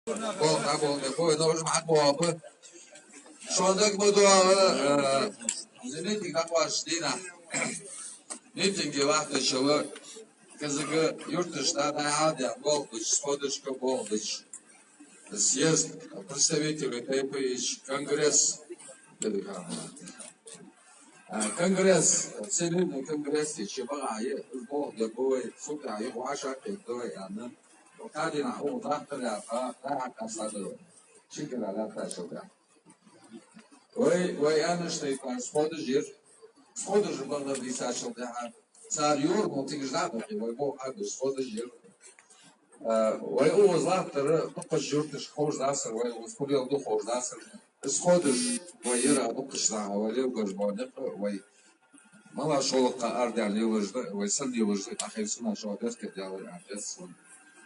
Bu da uzman bu. Şu andaki bu da zeytin takvaş değil ha. Mitingi vakti şöyle kızıkı yurt dışında da hadi bolmuş, spoduşka bolmuş. Съезд представителей ТПИЧ, Конгресс, Конгресс, Всемирный конгресс, Чебагай, Бог да бой, сука, и ваша пектой, она. Кадина, о, дактора, а касаду, чикера, да, шока. Ой, она что и сходу же было висячил, да, царь Юр, мультигждату, ой, Бог, сходу жир. Вай оз лахтары бұқыш жүртіш қождасыр, вай оз құлелді қождасыр. Іс қодыш, вай ера бұқышнаға, вай лев гөжбанық, вай мала шолыққа ардян елыжды, вай сын елыжды, ақайсына жауабер кетялы әпес сон.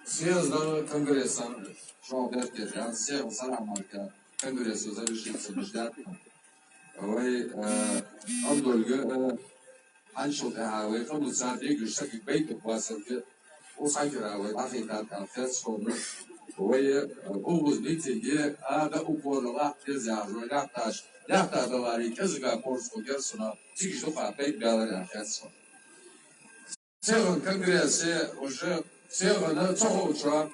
Съезді конгрессан жауабер кетял, сел сарамарка конгрессу зарешится беждят. Вай абдольгі аншыл әхавай қымылсар дегіштік бейті басырды. وصاير وضعيفة كافيس فورنا وهي أوز بيتي هذا أقول الله تزعج ويحتاج دواري كذا كورس وجرسنا تيجي تقع بيت بالله كافيس فورنا. سيرن كونغرس وجه سيرن تهوشا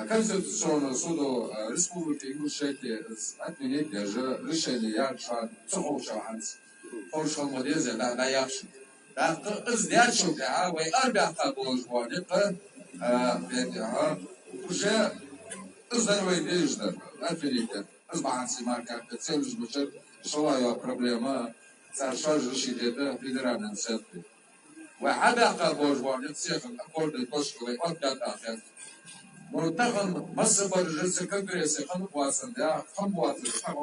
Конституционно суду республики Ингушетия отменить даже решение Ярша Туховшанс. Поршал модезе да Ярши. Издячил да, вы арбята положвали, уже здоровый дежда, ответите. Избанцы марка, цель звучит, шла проблема, царша решить это федеральным центром. Вы арбята положвали, всех аккорды пошли, арбята. مرتقم مصر برجس كونغرس خم قواسن ده خم قواسن خم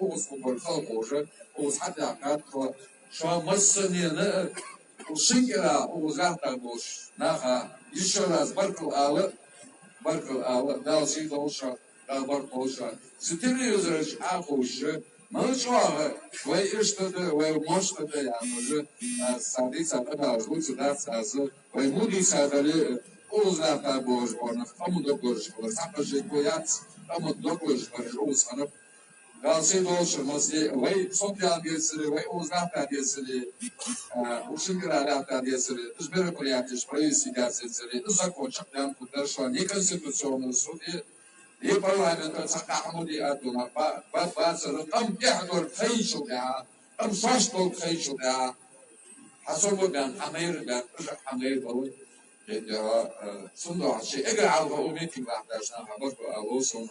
اوز بقول خلق وجه اوز حتى عقد شو مصر نينا وشنكرا اوز عقد بوش ناخا يشراز بركل آل دالشي دوشا بركوشا ستيري يزرش عقوش ما شوها ويشتد ويمشتد يعني وجه سادي سادة أزوج سادة سازو ويمودي سادة Uzakta boş bana, kamu da boş bana, sakıncı koyat, kamu da boş bana, uzanıp, galsi dolaşırması, vay Sofyan diyesini, vay uzakta diyesini, Uşıngırada diyesini, İzmir'e koyatış, Provinsi diyesini, uzak olacaklar, bunlar şu an ne konstitüsyonu sunuyor, ne parlamento sakahmu diye adına, bazıları tam yahdur kayışu ya, tam saçtol kayışu ya, hasolu ben, Amir balı. صندوق شيء اقرا على الغوميتي ما احتاجنا حضرته اوصل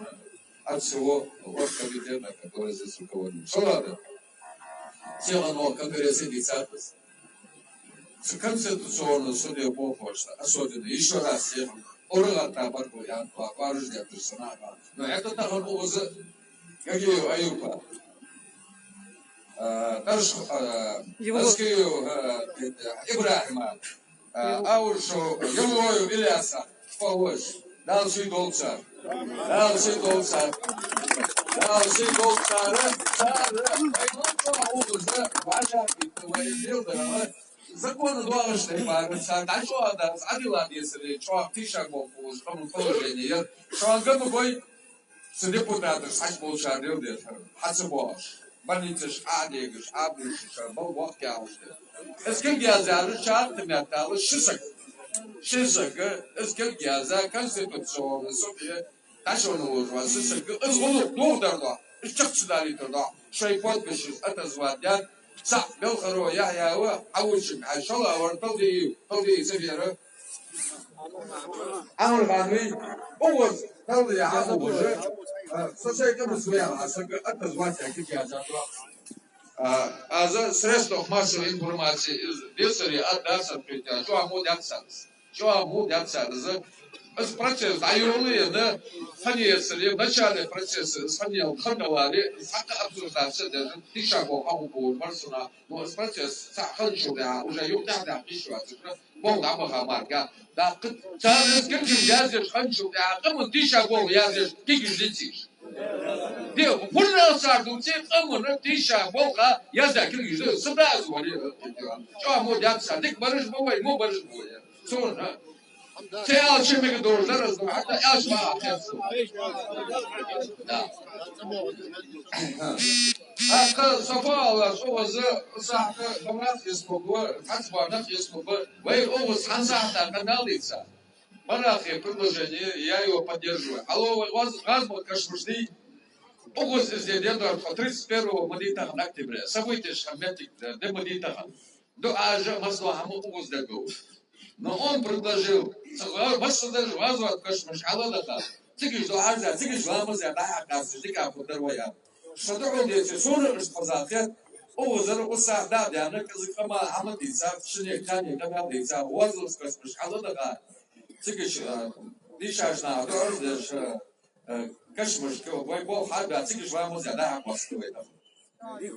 ارسلوا وقت بدينا كدورز الكون صلاة سيغا نو كونغرسي دي ساتس конституционно судья Богошта особенно еще раз всех оргата барку ян по паржде персонага но это так он уз какие аюпа таш Аскию Ибрахима Ауршо, Гавою Ильяса, Павлович, Далший Долцар, Законы два штейпа, да что это, адила если, что тиша бокус, кому положение, что он готовый с депутатом, сать получал делать, хацебош. Больницаш адегаш, абрушаш, балвах кяуште. Эскел гязяры чартым яталы шисак. Шисак, эскел гяза конституционно собе ташону ужва шисак. Эзгулу дурдарда, ишчакчидаритарда. Шей подпишись отозвадят. Са белхаро яхява аушик ашала варталди севера. Амр гадви. Оғыз талди яху уже. Социальная связь, это звание, как я забрал. А за средства массовой информации из Вессари отдаться притя, что амудятся, с процесс, айролые, да, фанессари, в начале процесса, с фанел, хангалари, сака обсуждаться, даже тишаго, амубу, марсуна, но с процесс, саханчуля, уже югда, пишуаться, болда махамарга, да, царь, как язешь, ханчуля, кому тишаго язешь, кикизлициш. Дел, пожалуйста, те, кому на тишаго, язда, кикизлициш, сразу, что амудятся, так барыш бывай, ему барыш бывай. Sonra تعال شو مقدور درس حتى ايش ما هذا صفاء صوز صح كمان يسمو حسب نخ يسمو وين هو صح صح каналица Монахи предложение, я его поддерживаю. Алло, Газмут Кашмушди, Угус Зедендор, 31 Мадитаха октября. События Шамятик, де Мадитаха. До Ажа Маслахаму Угус Дагу. Но он предложил, Масадар Газмут Кашмуш, Алладаха, Тикиш до Ажа, Тикиш Ламаза, Дахаkas, Тика Пударвая. Шадру дети, Сура Шпазахет, Угузар Усах Дадяна, Казакама, Амадица, Шинекани, Камадица, Уазус Кашмуш, Алладаха. تيجي ليش عشنا دور كش مشكلة ويبغى حد تيجي شوية مزيادة عن مستوى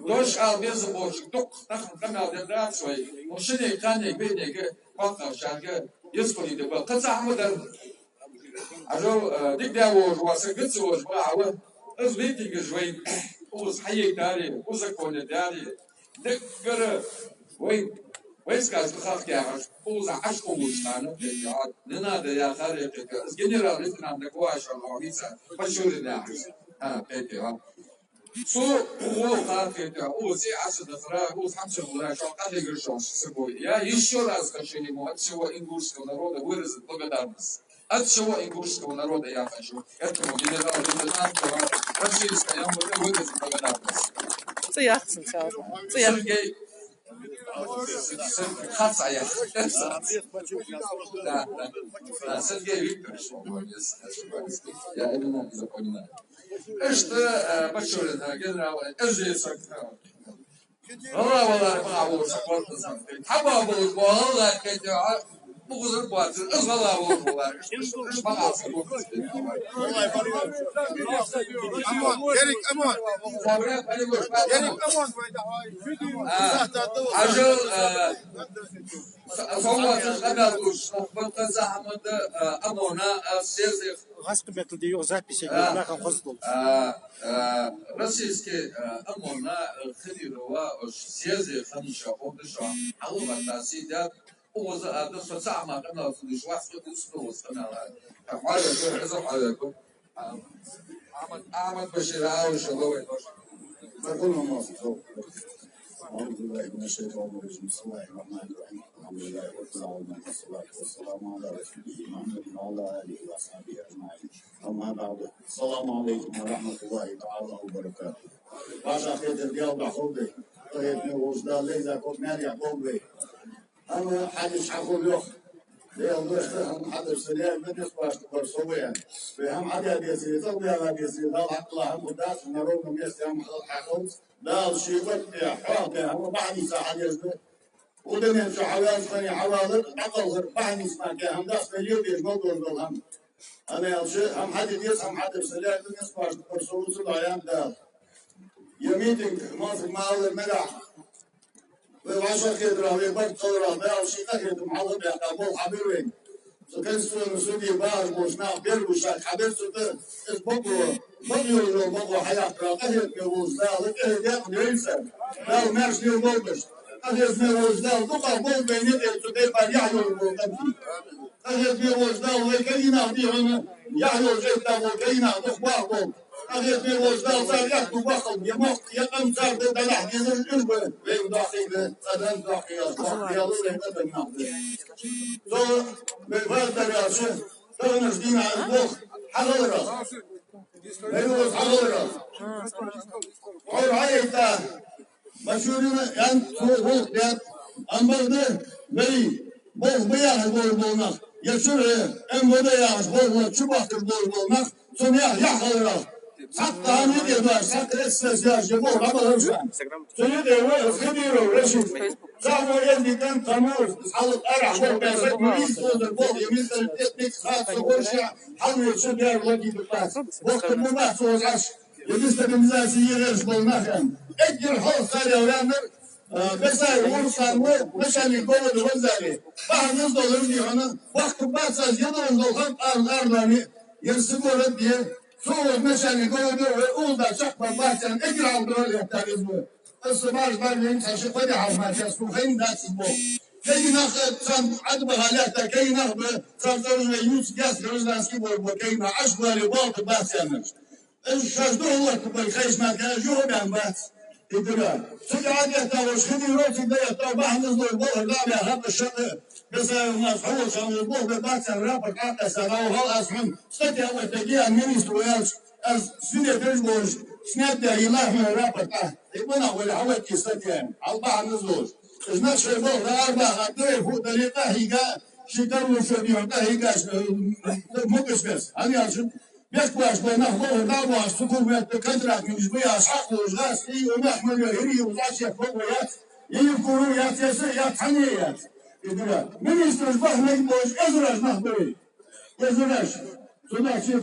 دوش قال بيزن بوش دق نحن كنا بدنا شوي وشني كان يبيني كه واقع شان يسكن يدبر قصة عمدا عجو ديك داو واسقط سوى جماعة أزبيتي شوي وز حي داري وزكون داري دك كره ويس كاز بخاف يا وز عشق وشنا ننادى يا خارج جنرال ريتنا عندك واش العويسة بشور الناس بيتي سو هو خاطر هو زي عشرة دفرة هو خمسة مرة شو قد يقرشون سبوي يا يشور از كشيني مو أتشوا إنجلش كونارود ورز بقدرنس أتشوا إنجلش كونارود يا خشوا يتمو جينا لا جينا كوا أتشي إسكايام ورز بقدرنس صياحة إن شاء الله صياحة خاصة يا لا سنجي ويكتور شو يا إلنا إذا قلنا إشتا بشورنا قلنا أجي سكتنا والله ما أقول سكوت حبا أقول والله كده بغض الباطل أصغر أقول والله إيش ما أقول والله يريك أمان يريك أمان عجل صوت الغداوش بنت أحمد أمونا سيزيف غاسق بيتلديو записи на конфоздол. Российский أمونا خليروا سيزيف خمسة قدشة على سيدات وز هذا صنع ما كنا في شواء سكوت كنا حاجة كذا حاجة أحمد بشير عاوش الله فكلهم موافقون. أعوذ بالله من الشيطان الرجيم بسم الله الرحمن الرحيم الحمد لله رب العالمين والصلاة والسلام على رسوله محمد وعلى آله وأصحابه أجمعين أما بعد السلام عليكم ورحمة الله تعالى وبركاته. باشا خير اليوم بحوضي طيب نوزدا ليزا كوت مالي عقوبي أنا حدش حقول يوخ ليهم دوشتهم حدش سريع من يسباش تبرسويا فهم عدد يسير طبيا غاد يسير دال عقلا هم قداس نروم يستيام حقوق دال شيوت يا حاضر هم بعد ساعة يزد ودنيا شو حواس ثاني حواضر عقل غير بعد يسمع كهم داس مليون يجمدوا الهم أنا يلشي هم حدد يسهم حدش سريع من يسباش تبرسويا صدايام دال يميتك ماسك معاول المدح وعشان كده راح يبقى قدرة بيع وشيء كده محاضر بيعقبوا حبيبين سكان سودي باز بوشنا بيرجوش حبيب سود اسبوعه بديو بقوا حياة راقية بيوز لا لكن ياخد ينسى لا مارش نيو بولش هذا اسمه لا بقى بول بيني سودي بعد يحيو البول هذا بيوز لا وكينا بيهم يحيو جدا وكينا تخبار بول هذا بيوز لا صار ياخد بخل يموت يقم صار ده لحد الجنب بين داخل صدام داخل يلا هذا النهضة زور بالفرد يا شيخ تغنس دين على المخ حضرة بيوز حضرة قول عيتا مشهورين يعني هو ده أمبرده بي بوخ بياه بول يسوع أم بديا بول شبه بول سميا يحضرة حتى أنا يدي سكر استزاج يبور عمل رجع سيدي وخبيره رشيد زعموا يدي كان تمر حلق أرح بول بيسك مريض صوت البول يمين التكنيك خاص ورشع حلو شبير ودي بالباس وقت المباح صوت عش يدستك مزاسي غير بول نخن اجر حوص على ولامر بسال ورصان ومشان يقول الوزاري بعد يصدر لي هنا وقت باس يضرب الخط أرضاني يرسموا ردي صور مشان يقولوا أوضة شقة باسن اجرى الدول يحتاجون الصباح بعد ينسى شقة حرمات يسكو خين ناس بو كي ناخذ عدم غالاتها كي ناخذ صار يوسف جاس رزناسكي وكي ما عشبه لباط باس يعمل الشاشدو الله كبر خيش ما كان جوه بان باس يدرى سجعات يتاوش خدي روتي ده يتابع نزل البوه لا هذا الشق بس مفعول شان البوه باس الرابع قاعد سنه وهو اصلا ستي اول تجي من سويالش از سنه تجبوش سنات يلاه من الرابع قاعد يبنا ولا حوالي كيستي يعني أربعة نزلوش إذا شيء بقى أربعة أدري فوق طريقة هيجا شكر وشبيه ده هيجا مقص بس أنا عشان بيكواش بينهم دعوة سكون بتكدر من جبيا أصحاب وجاس إيه ونحمل يهري وجاس يفوقيات يفكروا يات يات حنيات يدرى من يسترجبه نجبوش أزرج نهبري يزرج سنا شيء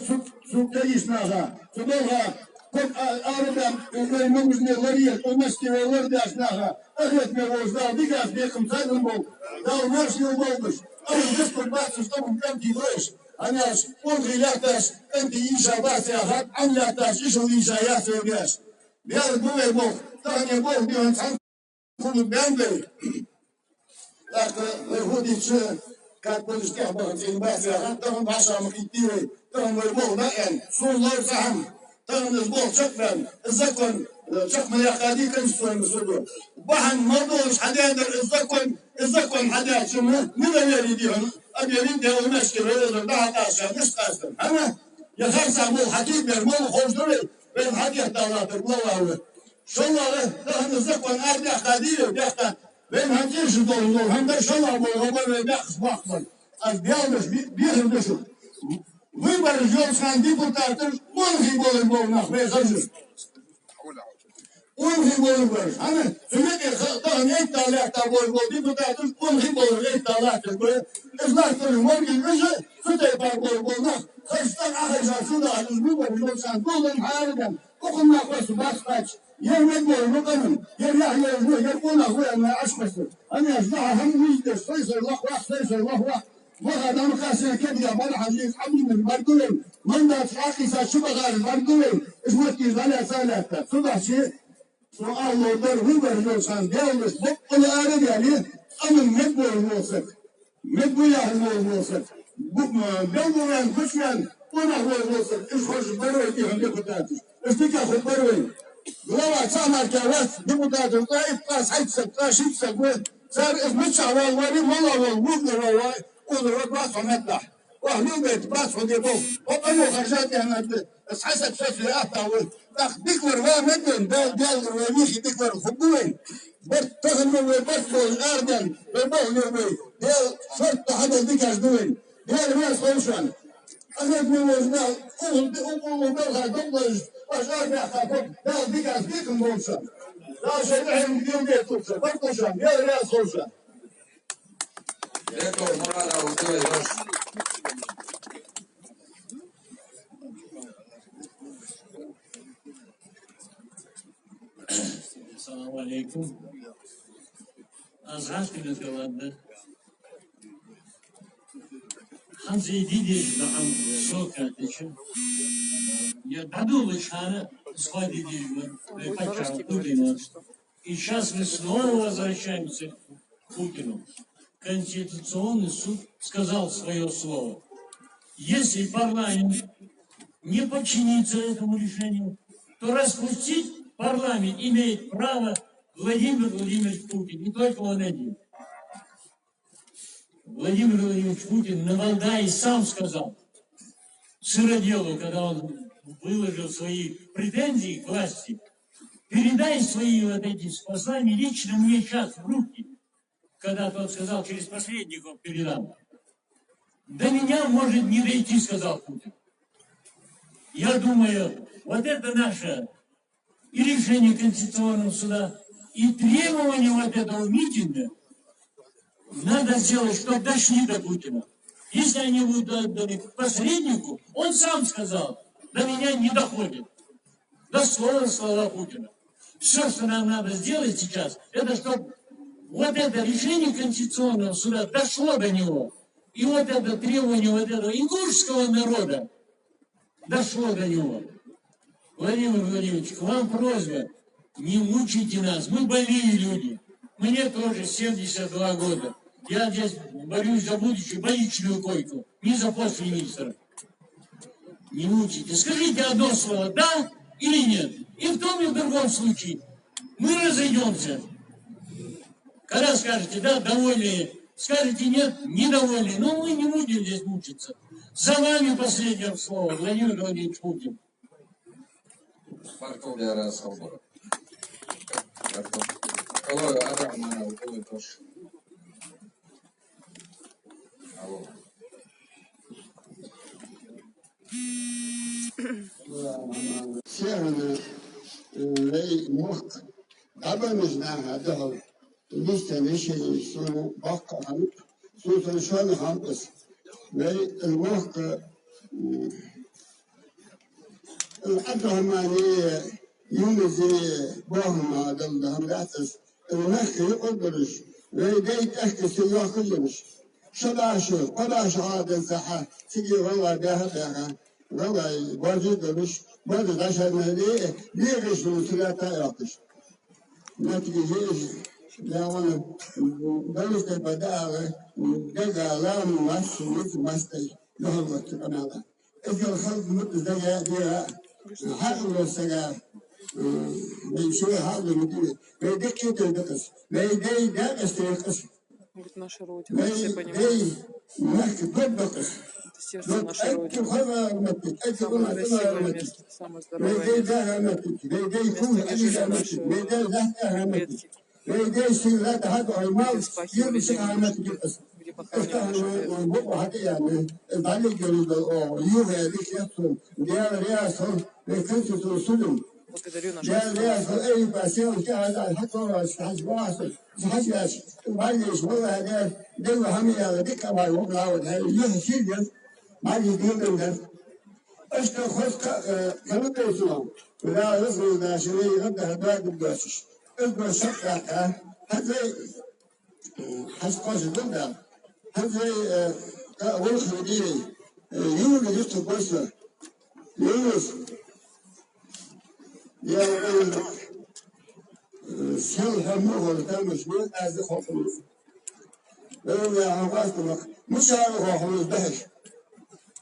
سوق تيش ناها سبوها كم أردم إذا ممكن الغرية ومسكي والورد أشناها أخذت من وجدها بيجاز بيكم سادن بول داو ناس يوبوش أو جسم باسس طبعا كم تبريش أنا ألغي لاتاش أنت إيشا باسي أخذ عن لاتاش إيشو إيشا ياسي وياش بيار بوي بول تاني بول بيان سان كل بيانبي لكن الهودي شو كانت بولش كحبة في باسي أخذ تهم بعشرة مكتيري تهم البول نائن صور الله سهم تهم البول شكرا الزكون شكرا يا خادي كنستوى مسؤول بحن مرضوش حدادر الزكون حداد شمه من اللي ديهم أبي يريد هو مشكلة هذا بعد عشان مش قاسم أنا يا خمسة مو حكيم يا مو خوش دري بين حكي الدولات الله شو الله ده الزكون أرجع خادي بيحكي بين هكيش دول هم ده شو الله مو غبر بيحكي واحد البيانش بيهم بشو وين برجول كان ديبوتاتر وين بول بول نخبي خرج وين بول بول أنا سمعت خطأ نيت على تابول بول ديبوتاتر وين بول نيت على تقول إزلاك المرجع رجع فتى بول بول نخ خرجت آخر جالسون على الجنوب برجول كان بول محاربا وقمنا قص باس يوم بول مقنن يريح يقول أخوي أنا أشخص أنا أجمع هم ويجد فيصل الله واحد فيصل الله واحد وهذا مقاسي كبيرة بل حديث حبيب المرجولين من ذا تحقي ساشبغ المرجولين اسمه كيزالة سالة صدق شيء سؤال لودر هو برجوسان ديالس بقل آرد يعني أمن مدبو الموسك مدبو يحمو الموسك بيوموان كشمان وانا هو الموسك إيش خوش بروي كيهم ديبوتاتي استيكا خد بروي لو أتسامر كاوات ديبوتاتي طائف قاس حيثك قاشيتك صار اسمتش على الوالي والله والله ودرت باص ومدح وهنو بيت باص وديبو وقالوا خرجات أنا بس حسب شكل أهتا ديكور ومدن دال وميخي ديكور خبوين بس تخلوا ويبصوا الأردن ويبصوا ديال شرط هذا ديكاش دوين ديال ناس خوشان أنا ابن وزنا أقول بلها دمج وشار بيحتاج ديال ديكاش ديكم بوشان لا شيء نحن بديهم بيتوشان بيتوشان ديال ناس خوشان Eko morala u to je još. Assalamu alaikum. Azrat kılıntılarında Hamza Didi Dağım Şok kardeşim я подумал, что она сходит и почав Путина. И сейчас мы снова возвращаемся к Путину. Конституционный суд сказал свое слово. Если парламент не подчинится этому решению, то распустить парламент имеет право Владимир Владимирович Путин, не только он один. Владимир Владимирович Путин на Валдае сам сказал Сыроделу, когда он выложил свои претензии к власти, передай свои вот эти послания лично мне сейчас в руки. Когда тот сказал, через посредников передам. До меня может не дойти, сказал Путин. Я думаю, вот это наше и решение Конституционного суда, и требования вот этого митинга надо сделать, чтобы дошли до Путина. Если они будут отданы посреднику, он сам сказал, до меня не доходит. Дословно слова Путина. Все, что нам надо сделать сейчас, это чтобы вот это решение Конституционного суда дошло до него. И вот это требование вот этого ингушского народа дошло до него. Владимир Владимирович, к вам просьба, не мучайте нас. Мы больные люди. Мне тоже 72 года. Я здесь борюсь за будущую больничную койку, не за пост министра. Не мучите. Скажите одно слово, да или нет. И в том и в другом случае мы разойдемся. Когда скажете да, довольны, скажете нет, недовольны. Но мы не будем здесь мучиться. За вами последнее слово, Владимир Владимирович Путин. Парковля Свобода. Кого Адам, у кого тоже. Алло. Северный рей мог абамызна адал листа вещей сunu бак hanıp sunu şu an hanıpız ve الموق الأدهمانية يومزي بوهم هذا هم راتس المخ يقدرش ويديت أحكي سيوه كلش قداش هذا الزحة تجي والله بها والله واجدش بعد عشان ليش من ثلاثة يعطش ما تجيش لا وانا بلشت بدأ دقا لام ماس ماستي لهم التقناة إذا الخلق متزجا ديها حقل السجا بيشوي هذا المدير بيدك يتدقس بيدي دقس تدقس Говорит, наша Родина, все понимают. بيدي تدقس Это сердце нашей Родины. Самое красивое место, самое здоровое место. ويدي سيرات هذا المال يرجع где похоронены наши يعني ذلك يوغا ذيك يحصل ديال رياسهم بكنت رسولهم Благодарю наших ديال رياسهم أي باسيون كهذا حتى حج واصل حج معلش والله هذا دل هم يا ذيك ما يوقع هذا يهشيل ما يدين ده أشتى خذ كانوا يسمعون ولا رزق ذا شيء غدا هذا بدوسش إذا شقة هذا حسقاش الدنيا هذا أول خديري يوم جت بوسة يونس يا سهل همه ولا تمش من أزخ خلص يا عمرك مش عارف خلص بهش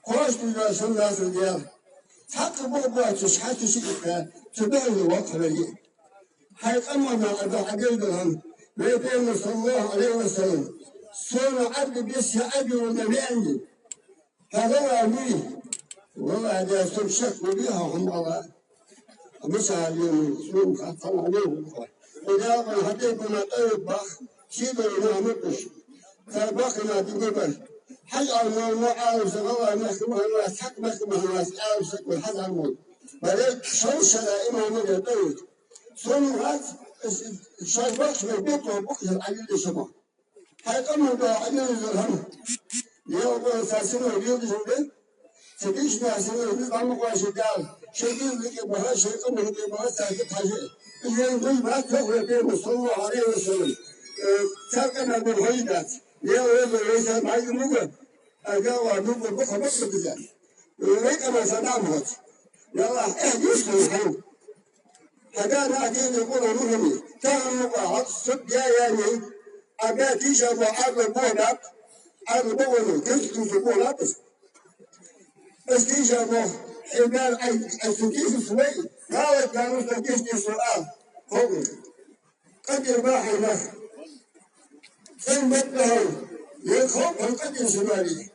قاش بلا شو لازم ديال حتى بابا تشحت شيء تبعه الوقت ليه حيقمنا أبو حبيب لهم بيتين صلى الله عليه وسلم سوى عبد بيس أبي والنبي عندي هذا أبي والله هذا سوى شك بيها هم الله مش عليهم سوى خطر عليهم إذا أبو حبيبنا طيب باخ شيبه لنا مقش فباقنا تقبل حجر ما عارف الله محكمة الناس حق محكمة الناس عارف شكل حد عمود بلد شوشة دائما مدى طيب صنعت شايفاش من بيته بكره العليل شبه حيقوموا بعليل الهم يوم ساسينو اليوم جنبه سبيش ناسينو نظام قواش قال شيء لك بها شيء قوموا لك بها ساكت حاجة إذا يقول ما تقول بين صلى الله عليه وسلم ساكنا بالهيدات يوم ليس ما يموت أجا ودوب بكره بكره بزاف وليك ما صدامه يلا يسمع الحين هذا نادين يقول مهمي كان مقاعد صد يعني أبا تيجا وعاد بولاب عاد بولو كنت بولاب بس تيجا مو حمال السكيس سوي قال كانوا سكيس سؤال هو قد يربح له ثم له يخوف قد يسمعني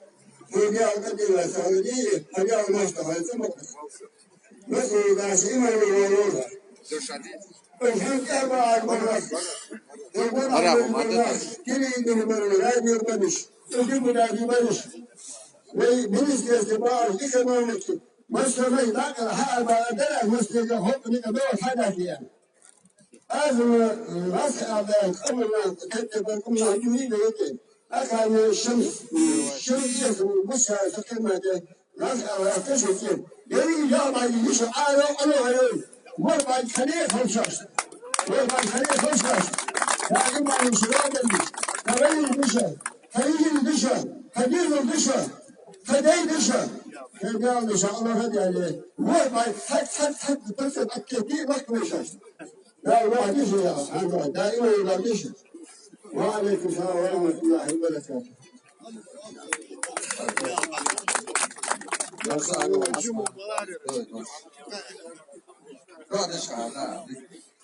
وجاء قد يسمعني هجاء المصطفى ثم مثل إذا سئما يقولون Арабу, мадаташ. مربع الخليفة وشاش مربع الخليفة وشاش لكن عن شراب خليل البشا خليل البشا خليل البشا خليل البشا قال إن شاء الله هدي عليه مربع حد بس الكثير وقت وشاش لا واحد يشي يا دائما يلاقيش وعليكم السلام ورحمة الله وبركاته.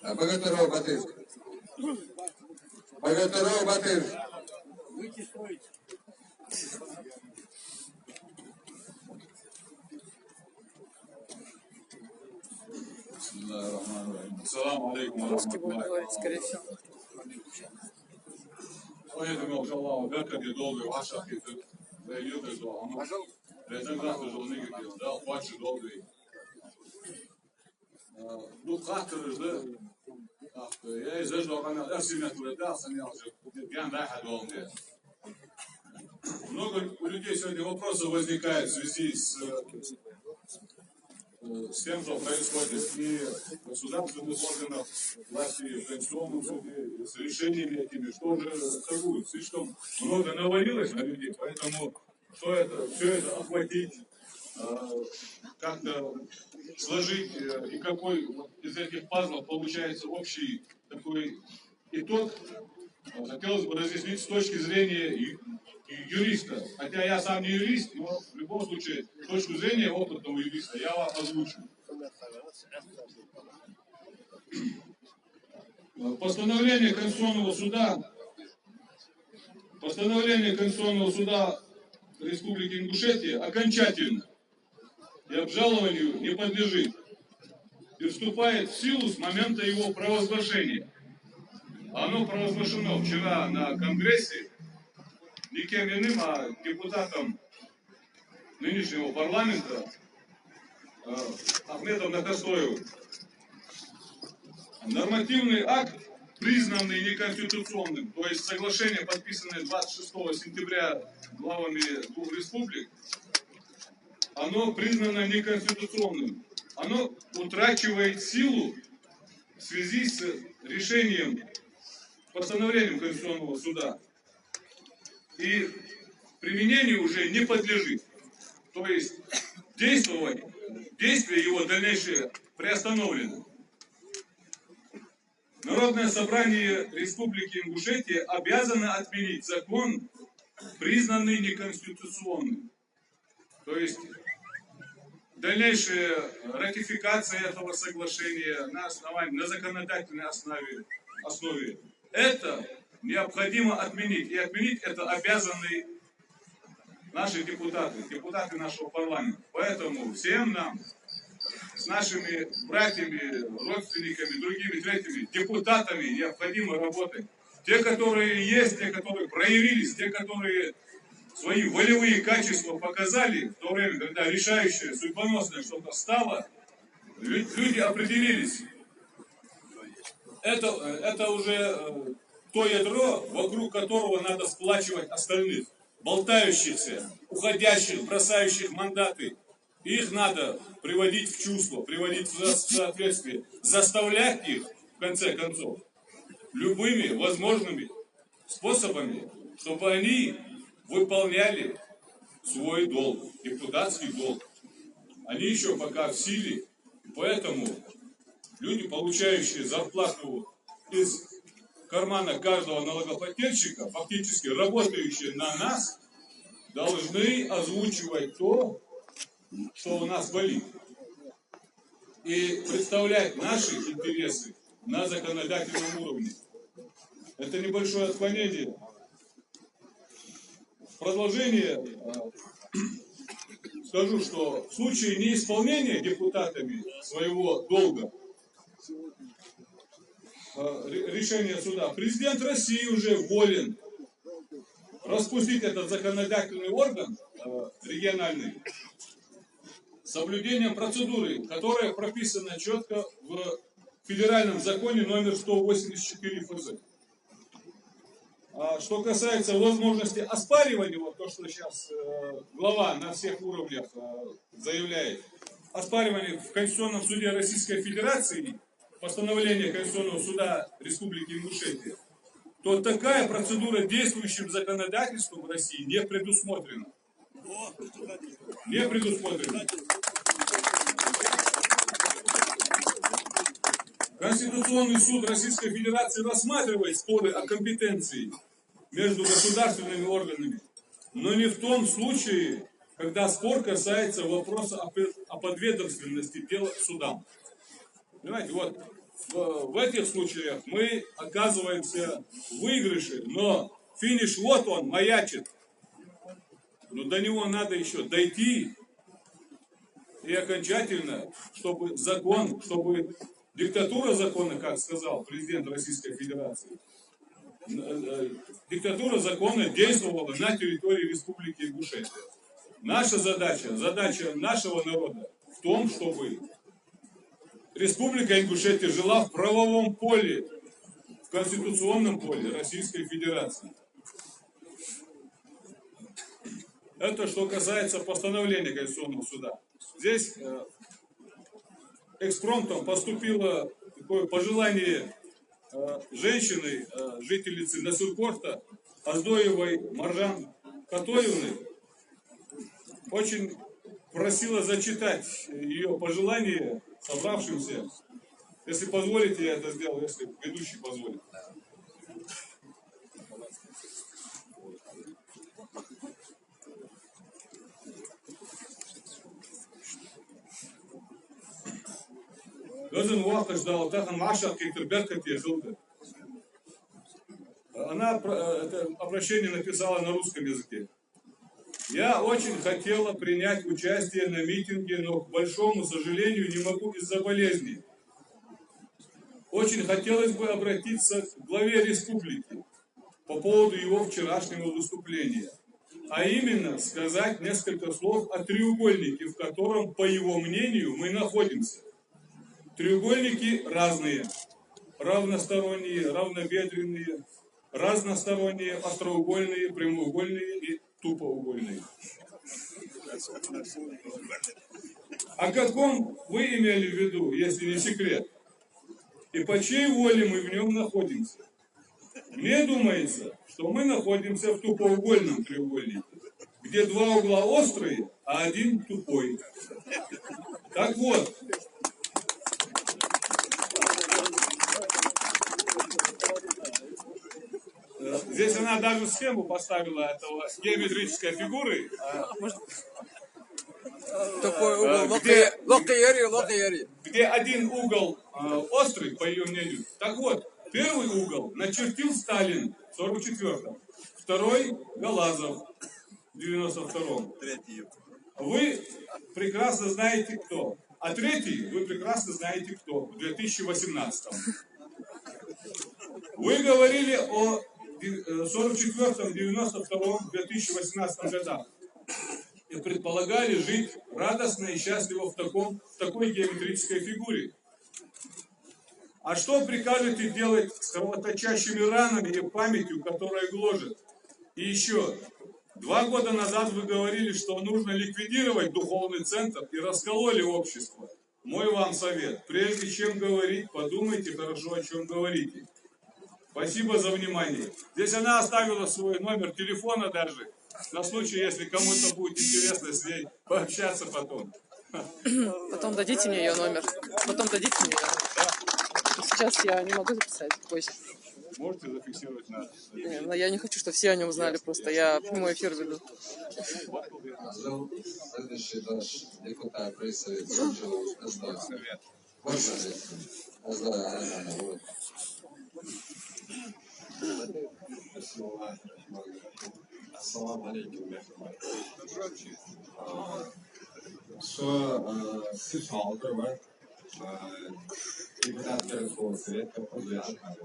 Богатырев Батыр. Богатырев Батыр. Ассаламу алейкум ва рахматуллахи. Поэтому, иншаллах, бәркәт долгый ваша китеп ve yıldız o ama rezervatör onu gidiyor da başı dolduruyor. Bu katırdı. Я изжил канал, я сильно отвлекался, я нахуй долго. Много у людей сегодня вопросов возникает в связи с тем, что происходит и в государственных органах власти, в Конституционном суде, с решениями этими, что же торгуют. Слишком много навалилось на людей, поэтому что это, все это охватить, как-то сложить, и какой из этих пазлов получается общий такой итог, хотелось бы разъяснить с точки зрения юриста. Хотя я сам не юрист, но в любом случае, с точки зрения опытного юриста, я вам озвучу. Постановление Конституционного суда Республики Ингушетия окончательно и обжалованию не подлежит и вступает в силу с момента его провозглашения. Оно провозглашено вчера на Конгрессе никем иным, а депутатом нынешнего парламента Ахметом Накастоевым. Нормативный акт, признанный неконституционным, то есть соглашение, подписанное 26 сентября главами двух республик, оно признано неконституционным. Оно утрачивает силу в связи с решением, постановлением Конституционного суда. И применению уже не подлежит. То есть действие его дальнейшее приостановлено. Народное собрание Республики Ингушетия обязано отменить закон, признанный неконституционным. То есть дальнейшая ратификация этого соглашения на законодательной основе, это необходимо отменить. И отменить это обязаны наши депутаты нашего парламента. Поэтому всем нам, с нашими братьями, родственниками, другими третьими депутатами необходимо работать. Те, которые есть, те, которые проявились, те, которые свои волевые качества показали, в то время, когда решающее, судьбоносное что-то стало, люди определились. Это уже то ядро, вокруг которого надо сплачивать остальных, болтающихся, уходящих, бросающих мандаты. Их надо приводить в чувство, приводить в соответствие, заставлять их, в конце концов, любыми возможными способами, чтобы они выполняли свой долг, депутатский долг. Они еще пока в силе, поэтому люди, получающие зарплату из кармана каждого налогоплательщика, фактически работающие на нас, должны озвучивать то, что у нас болит, и представлять наши интересы на законодательном уровне. Это небольшое отклонение. В продолжение скажу, что в случае неисполнения депутатами своего долга, решения суда, президент России уже волен распустить этот законодательный орган региональный с соблюдением процедуры, которая прописана четко в федеральном законе номер 184 ФЗ. Что касается возможности оспаривания, вот то, что сейчас глава на всех уровнях заявляет, оспаривание в Конституционном суде Российской Федерации, постановление Конституционного суда Республики Ингушетия, то такая процедура действующим законодательством в России не предусмотрена. Не предусмотрена. В Конституционный суд Российской Федерации рассматривает споры о компетенции между государственными органами, но не в том случае, когда спор касается вопроса о подведомственности дела судам. Понимаете, вот в этих случаях мы оказываемся в выигрыше, но финиш вот он, маячит. Но до него надо еще дойти и окончательно, чтобы закон, чтобы диктатура закона, как сказал президент Российской Федерации, диктатура закона действовала на территории Республики Ингушетия. Наша задача, задача нашего народа в том, чтобы Республика Ингушетия жила в правовом поле, в конституционном поле Российской Федерации. Это что касается постановления Конституционного суда. Здесь экспромтом поступило такое пожелание женщины, жительницы Насыркорта, Аздоевой Маржан Катоевны. Очень просила зачитать ее пожелание собравшимся. Если позволите, я это сделаю, если ведущий позволит. Она это обращение написала на русском языке. Я очень хотела принять участие на митинге, но, к большому сожалению, не могу из-за болезни. Очень хотелось бы обратиться к главе республики по поводу его вчерашнего выступления. А именно, сказать несколько слов о треугольнике, в котором, по его мнению, мы находимся. Треугольники разные. Равносторонние, равнобедренные, разносторонние, остроугольные, прямоугольные и тупоугольные. О каком вы имели в виду, если не секрет? И по чьей воле мы в нем находимся? Мне думается, что мы находимся в тупоугольном треугольнике, где два угла острые, а один тупой. Так вот, здесь она даже схему поставила этого геометрической фигуры. Такой угол, где один угол острый, по ее мнению. Так вот, первый угол начертил Сталин в 1944-м, второй Галазов в 1992-м. Вы прекрасно знаете кто. А третий вы прекрасно знаете кто в 2018-м. Вы говорили о 1944-м, 1992-м, 2018 годах. И предполагали жить радостно и счастливо в такой геометрической фигуре. А что прикажете делать с кровоточащими ранами и памятью, которая гложет? И еще, 2 года назад вы говорили, что нужно ликвидировать духовный центр и раскололи общество. Мой вам совет, прежде чем говорить, подумайте хорошо, о чем говорите. Спасибо за внимание. Здесь она оставила свой номер телефона даже, на случай, если кому-то будет интересно с ней пообщаться потом. Потом дадите мне ее номер. Потом дадите мне ее. Сейчас я не могу записать. Позже. Можете зафиксировать на... Не, я не хочу, чтобы все о нем знали. Просто я прямой эфир веду. Следующий наш депутат присоединится. Assalamu alaikum. Så sitter var депутатская совета подвязка.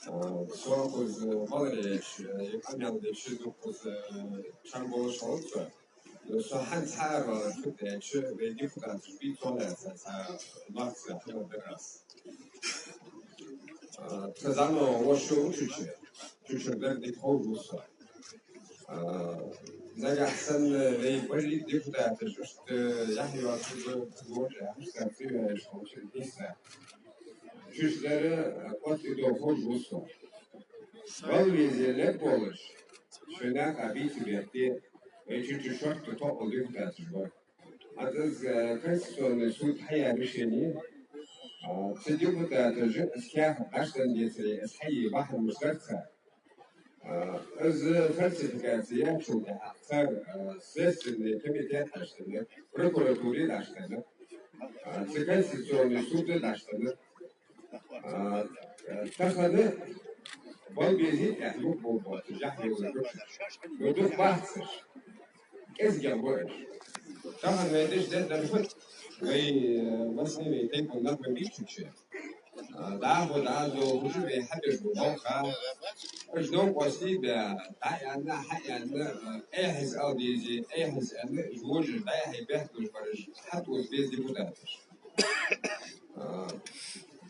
Så hos Valerie, jag använde 20 hos Chamber Schultz. Så han har fått en deputat som bitalar så att Maxa har deras. Сказано, ваше учение, чуть-чуть вернее полгода. نجحسن ليبري ديفتا تجست يعني وقت الوجه مستقبل شخص الإنسان جزء قط إضافة جزء والوزن لبولش شناع عبيد بيتي جت شرط تطول ديفتا تجوا هذا كسر نسوت حياة بشني تجيب اسكاف عشان جسري اسحي واحد مشتركة از فلسفة شو اختار سيس اللي كميتات عشان بروكوراتوري عشان سكنس شو سود عشان تاخذ بالبيزيد يعني مو تجحي ولا ودوخ بحث كيف جابوش تاخذ ما يدش ده الفت وي مثلا يتم نظم بيشوش دعوة دعوة وشو بيحدش بموقع شلون وسيلة يعني يعني احس او ديجي احس ان الوجه ده هيبهدل برش حتى وسيلة دي بتاعتش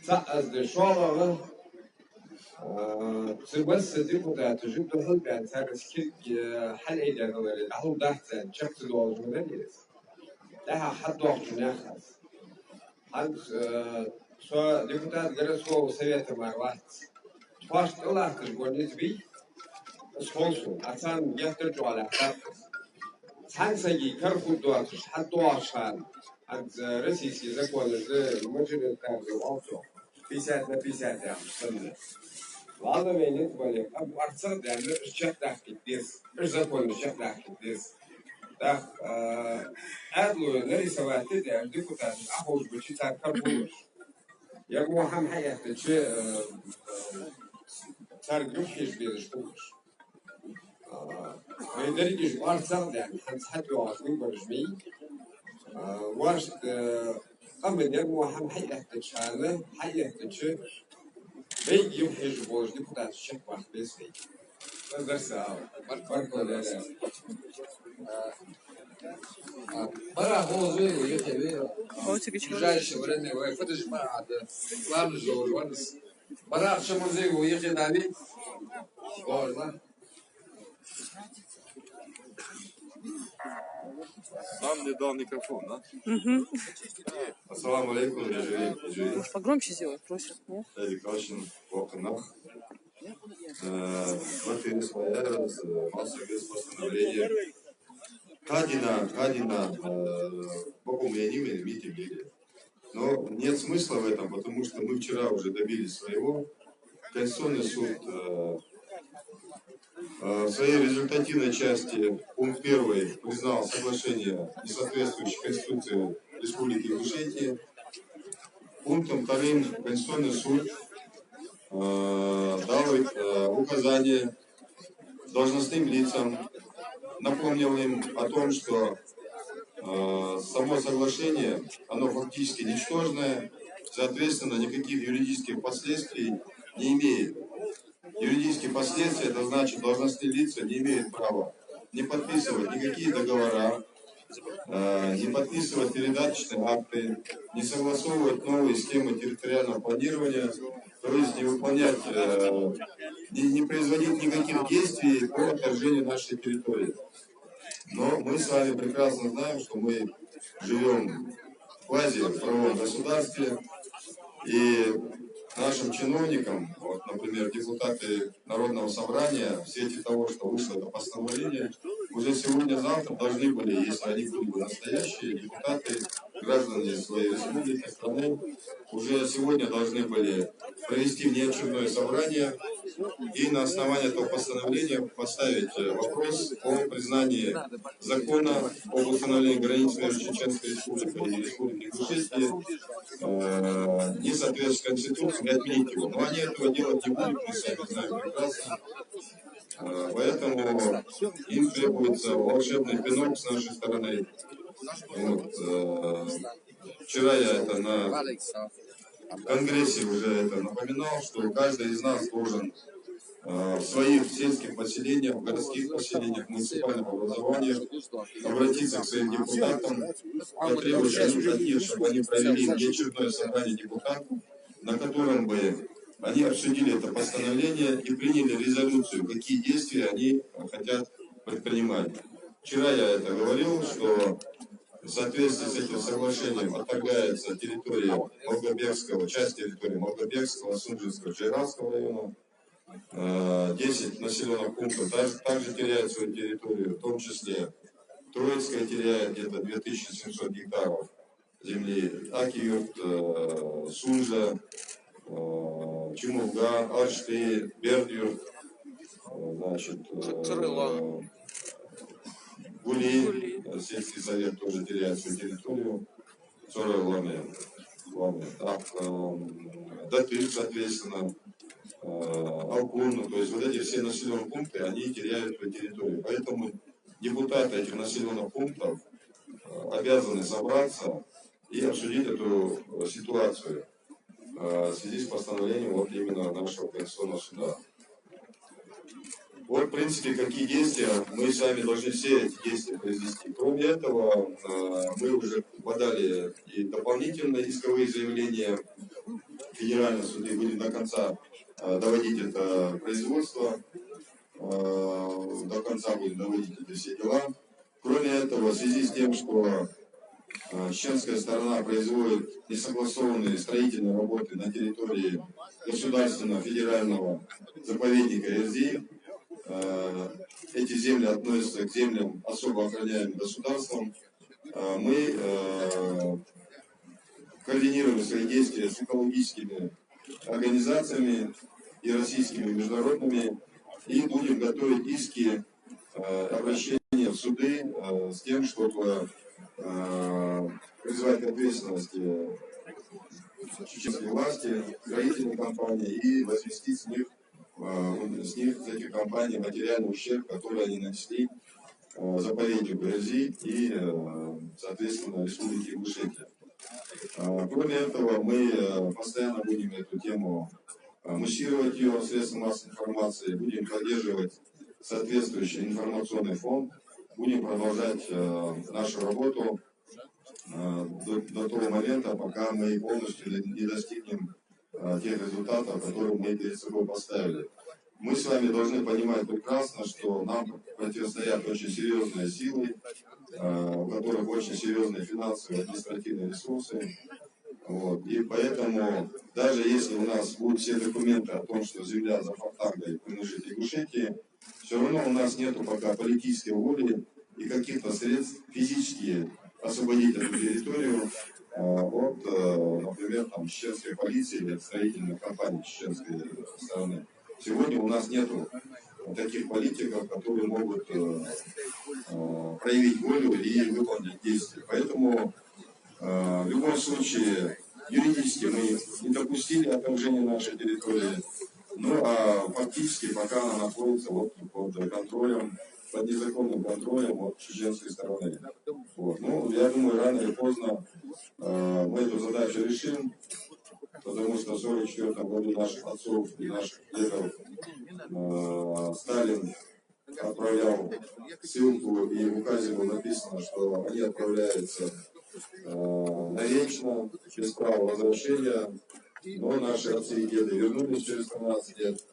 سأز الشغل بس دي بتاعتش جبت حل بعد سارس كيك حل ايه ده غير ده تحت شفت الوجه ده ده حد وقت ناخذ حد شو دي بتاعت جرس هو وسيلة مع واحد فاش طلع تقول نسبي سخونسو عشان يحتاجوا على حساب حنسجي كرفو دواتش حتى عشان عند رئيسي زكوة لزي مجرد تابع أوتو في ساعة يعني سنة والله ما ينتبه أبو أرصد يعني الشيخ تحكي ديس زكوة الشيخ تحكي ديس ده أدلو نري سواتي ده ديكو تاش أخوش بشي تاع كرفوش يقوم هم حياة تشي صار جوشيش بيرشوش ما يدريش أرصد يعني حتى وعشرين برجمي واشت قبل يوم هم حياة تشاله حياة تشي بيجي يوم حيج بوج دي بتاع الشيخ واحد بس في درس بركة ولا برا هو زوي ويخبي هو تبي شو جاي شبرني ويفتش ما عاد وام الزول ونس برا شو زي ويخي دالي والله Нам не дал микрофон, да? Угу. Ассаламу алейкум, я Жирин. Может, погромче сделать, просят, нет? Эрик Кашин, Воканах. В этой своя масса без постановления. Кадина, Богом я не имею, но нет смысла в этом, потому что мы вчера уже добились своего. Конституционный суд в своей результативной части, пункт 1, признал соглашение, несоответствующее Конституции Республики Ингушетия. Пунктом 2 Конституционный суд дал указание должностным лицам, напомнил им о том, что само соглашение, оно фактически ничтожное, соответственно, никаких юридических последствий не имеет. Юридические последствия, это значит, должностные лица не имеют права не подписывать никакие договора, не подписывать передаточные акты, не согласовывать новые схемы территориального планирования, то есть не выполнять, не производить никаких действий по отторжению нашей территории. Но мы с вами прекрасно знаем, что мы живем в квази-правовом государстве, и нашим чиновникам, вот, например, депутаты Народного собрания, в свете того, что вышло это постановление, уже сегодня-завтра должны были, если они были бы настоящие депутаты, граждане своей республики, страны, уже сегодня должны были провести внеочередное собрание и на основании этого постановления поставить вопрос о признании закона об установлении границ между Чеченской республикой и Республикой Ингушетия не соответствует Конституции и отменить его. Но они этого делать не будут, мы сами знаем прекрасно. Поэтому им требуется волшебный пинок с нашей стороны. Вот, вчера я это на Конгрессе уже это напоминал, что каждый из нас должен в своих сельских поселениях, в городских поселениях, муниципальных образованиях обратиться к своим депутатам, потребовать от них, чтобы они провели внеочередное собрание депутатов, на котором бы они обсудили это постановление и приняли резолюцию, какие действия они хотят предпринимать. Вчера я это говорил, что в соответствии с этим соглашением отторгается территория Малгобекского, часть территории Малгобекского, Сунжинского, Джейранского района. 10 населенных пунктов также теряют свою территорию, в том числе Троицкая теряет где-то 2700 гектаров. земли, Акиюрт, Сунжа, Чемулга, Аршты, Бердюрт, значит, Гули, сельский совет тоже теряет свою территорию, Датыр, соответственно, Алкун, то есть вот эти все населенные пункты, они теряют свою территорию. Поэтому депутаты этих населенных пунктов обязаны собраться и обсудить эту ситуацию в связи с постановлением вот именно нашего Конституционного суда. Вот, в принципе, какие действия мы сами должны все эти действия произвести. Кроме этого, мы уже подали и дополнительные исковые заявления. Федеральные суды были до конца доводить это производство, до конца будем доводить эти все дела. Кроме этого, в связи с тем, что чеченская сторона производит несогласованные строительные работы на территории государственного федерального заповедника Эрзий, эти земли относятся к землям особо охраняемым государством. Мы координируем свои действия с экологическими организациями и российскими, и международными, и будем готовить иски, обращения в суды с тем, чтобы призвать к ответственности чеченские власти, строительные компании и возместить с этих компаний материальный ущерб, который они нанесли заповеднику Эрзий и, соответственно, республике Ингушетия. Кроме этого, мы постоянно будем эту тему муссировать ее в средствах массовой информации, будем поддерживать соответствующий информационный фонд, будем продолжать нашу работу до того момента, пока мы полностью не достигнем тех результатов, которые мы перед собой поставили. Мы с вами должны понимать прекрасно, что нам противостоят очень серьезные силы, у которых очень серьезные финансовые и административные ресурсы. Вот. И поэтому, даже если у нас будут все документы о том, что земля за Фортангой принадлежит Ингушетии, все равно у нас нет пока политической воли и каких-то средств физически освободить эту территорию от, например, чеченской полиции или от строительных компаний чеченской стороны. Сегодня у нас нет таких политиков, которые могут проявить волю и выполнить действия. Поэтому в любом случае юридически мы не допустили отторжения нашей территории, ну а фактически пока она находится под контролем, под незаконным контролем от чеченской стороны. Вот. Ну, я думаю, рано или поздно мы эту задачу решим, потому что в 1944 году наших отцов и наших дедов Сталин отправлял ссылку, и в указе было написано, что они отправляются навечно, без права возвращения, но наши отцы и деды вернулись через 13 лет.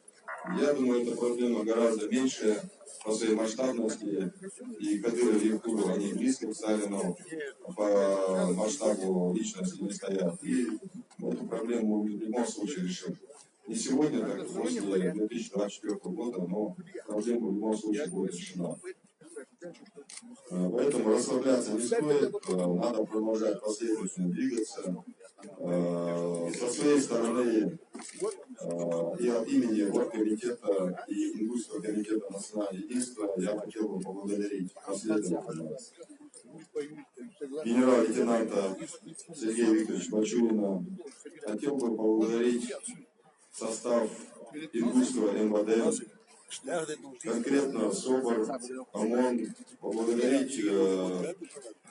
Я думаю, эта проблема гораздо меньше по своей масштабности, и Кадыров и Евкуров, они близко к Сталину по масштабу личности не стоят. И эту проблему мы в любом случае решим. Не сегодня, так после 2024 года, но проблема в любом случае будет решена. Поэтому расслабляться не стоит, надо продолжать последовательно двигаться. Со своей стороны и от имени Оргкомитета и Ингушского комитета национального единства я хотел бы поблагодарить последовательно генерал-лейтенанта Сергея Викторовича Бачурина. Хотел бы поблагодарить состав Ингушского МВД, конкретно СОБР, ОМОН, поблагодарить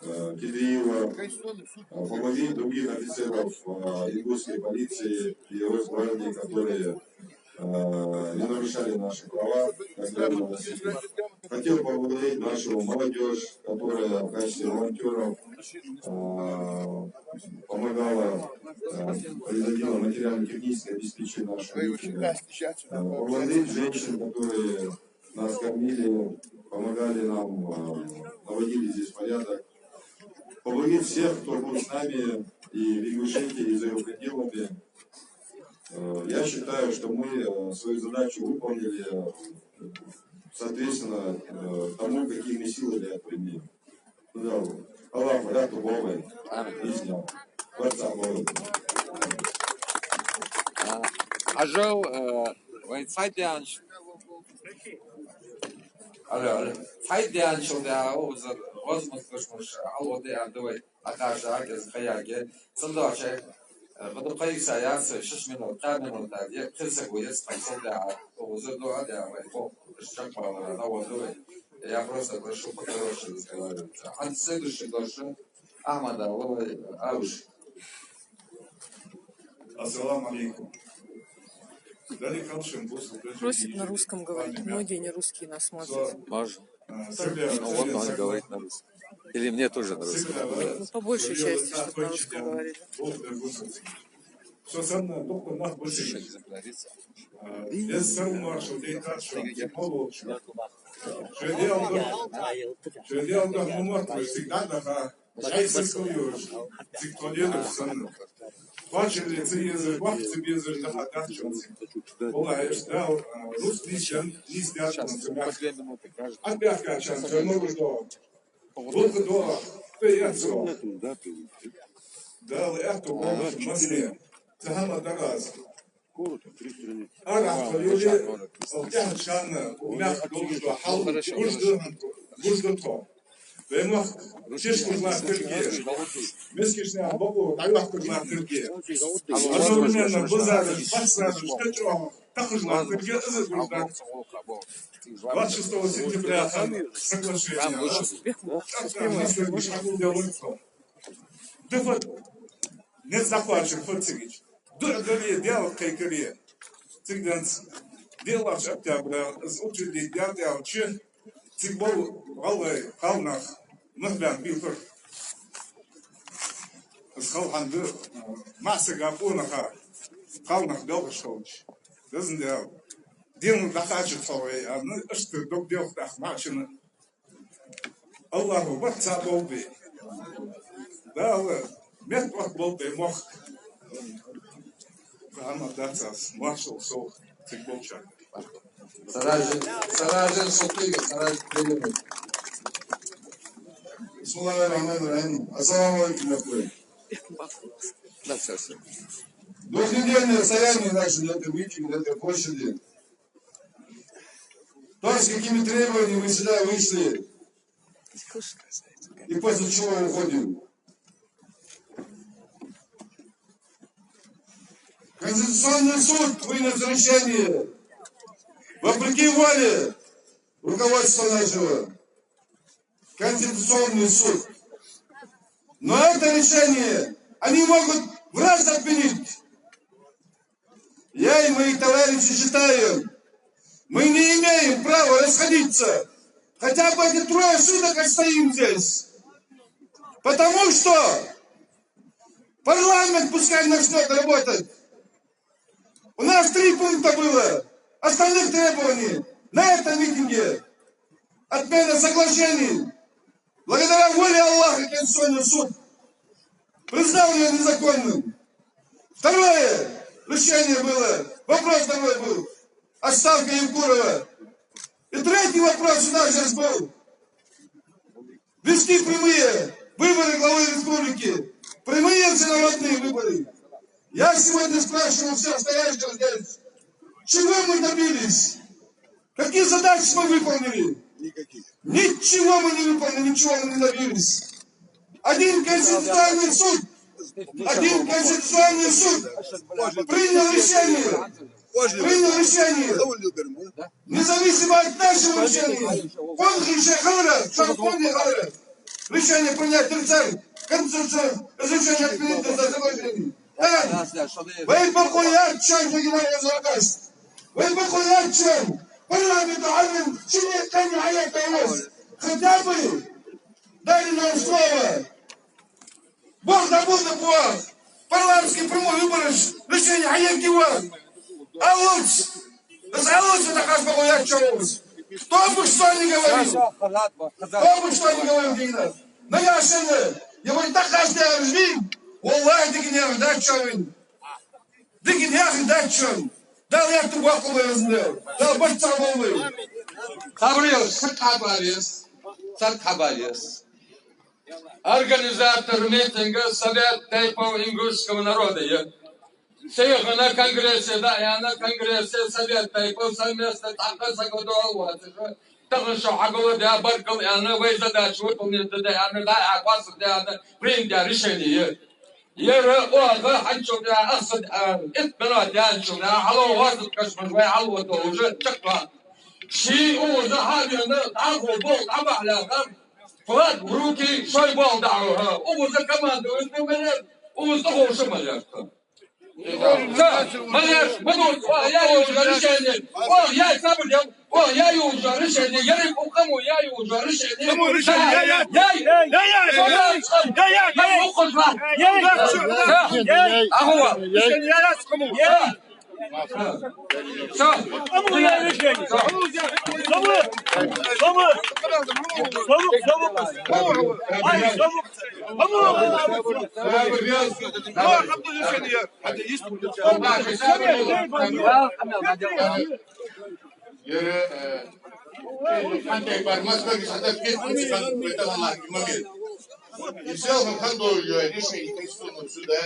Кедриева, поблагодарить других офицеров ингушской полиции и Росгвардии, которые не нарушали наши права. Хотел поблагодарить нашу молодежь, которая в качестве волонтеров помогала, производила материально-техническое обеспечение нашего митинга. Поблагодарить женщин, которые нас кормили, помогали нам, наводили здесь порядок. Поблагодарить всех, кто был с нами и в Ингушетии, и за его пределами. Я считаю, что мы свою задачу выполнили, соответственно, тому, какими силами я применил. Allah hayatı boğmayın. İzle. Varsa boğmayın. Ажал, Zeitjahren, also Zeitjahren schon der Ausmutsverschmuss, auch der durch Akasha, das Kayake, zum Deutschen, потом появился я с 6 минут, 5 минут, я крыса будет спасать для узора, для вайфов, шампана, на воду. Я просто прошу по-хорошему разговаривать. А следующий должен Ахмада, Ауш. Ассаламу алейкум. Просит на русском говорить. Многие не русские нас смотрят. Можно. Ну вот он говорит на русском. Или мне тоже на русском? Ну, по большей части, чтобы на русском говорили. Бачили це язик, бачите язик, так чомусь. Буває, що русский чан не стяжно себе. Опять качан, це новий дом. Вот дом, пияцо. Дали ету бомбу масле. Це гана дораз. Арах, люди, овтян чан, умях должно, хал, гуждо то. Бемах, чешку знак Türkiye. Мескишня бабу, тайлах знак Türkiye. Особенно базары, базары, что чего? Так знак Türkiye, это знак. 26 сентября соглашение. Да вот, нет захвачен, Фоцевич. Дорогие, дело кайкаре. Цыганц, дело в октябре, учили дядя, че, цыгбол, валай, халнах. Нахбян бифр. Схалханды масыга понаха. Халнах белгашкович. Доesn't there. Дин дахачит фавай, а ну что док дел дах мачина. Аллаху бахца болби. Да, мет бах болби мох. Ама дацас маршал сох цыгболчак. Саражен сотыга, саражен прилимы. Bismillahirrahmanirrahim. Assalamu alaikum. Да, все. Двухдневное стояние наше на этой митинге, на этой площади. То, с какими требованиями мы сюда вышли. И после чего уходим. Конституционный суд вынес решение. Вопреки воле руководства нашего. Конституционный суд. Но это решение они могут в раз отменить. Я и мои товарищи считаем, мы не имеем права расходиться. Хотя бы эти 3 суток отстоим здесь. Потому что парламент пускай начнет работать. У нас 3 пункта было основных требований на этом митинге. Отмена соглашений. Благодаря воле Аллаха Конституционный суд признал ее незаконным. Второе решение было, вопрос второй был, отставка Евкурова. И 3-й вопрос у нас сейчас был, вести прямые выборы главы республики, прямые всенародные выборы. Я сегодня спрашиваю всех стоящих здесь, чего мы добились, какие задачи мы выполнили. Ничего мы не выполнили, ничего мы не добились. Один конституционный суд принял решение, независимо от нашего решения. Решение принять Конституцию, решение отменить это соглашение. Вы похуят, чем вы генеральный зарабатываете? Вы похуят, чем? Парламент Алим, чинит камень, а я колос. Хотя бы дали нам слово. Бог да будет Бог. Парламентский прямой выбор решение, а я гева. А лучше это как бы я чёрус. Кто бы что ни говорил. Кто бы что ни говорил, Гейна. Но я шене, его и так каждый жми. Аллах, дигнер, да чёрин. Дигнер, да чёрин. Дал я ту баку выразнил. Дал башца волны. Хабриус, сар хабариус. Организатор митинга Совет Тайпо-Ингушского народа. Всех на конгрессе, да, и на конгрессе Совет Тайпо совместно так согласовывать. Так что хагово да баркал, и она вы задачу выполнит, да, она да, а вас да, принять решение. يرى واقع حنشوف يا أصد إتبراد يا نشوف يا حلو واصل كشمن ويا حلو توجه تقطع شيء هو زهاد ينا تعرفوا بول عم على غم فلات بروكي شوي بول دعوها هو ز كمان دو إنت مليان هو زهو شو مليان مليان بدو يا يوجرشني يا سبب يوم يا يوجرشني يري فوقمو يا يوجرشني Anche per Mosca che sta per la И в целом, решение Конституционного суда,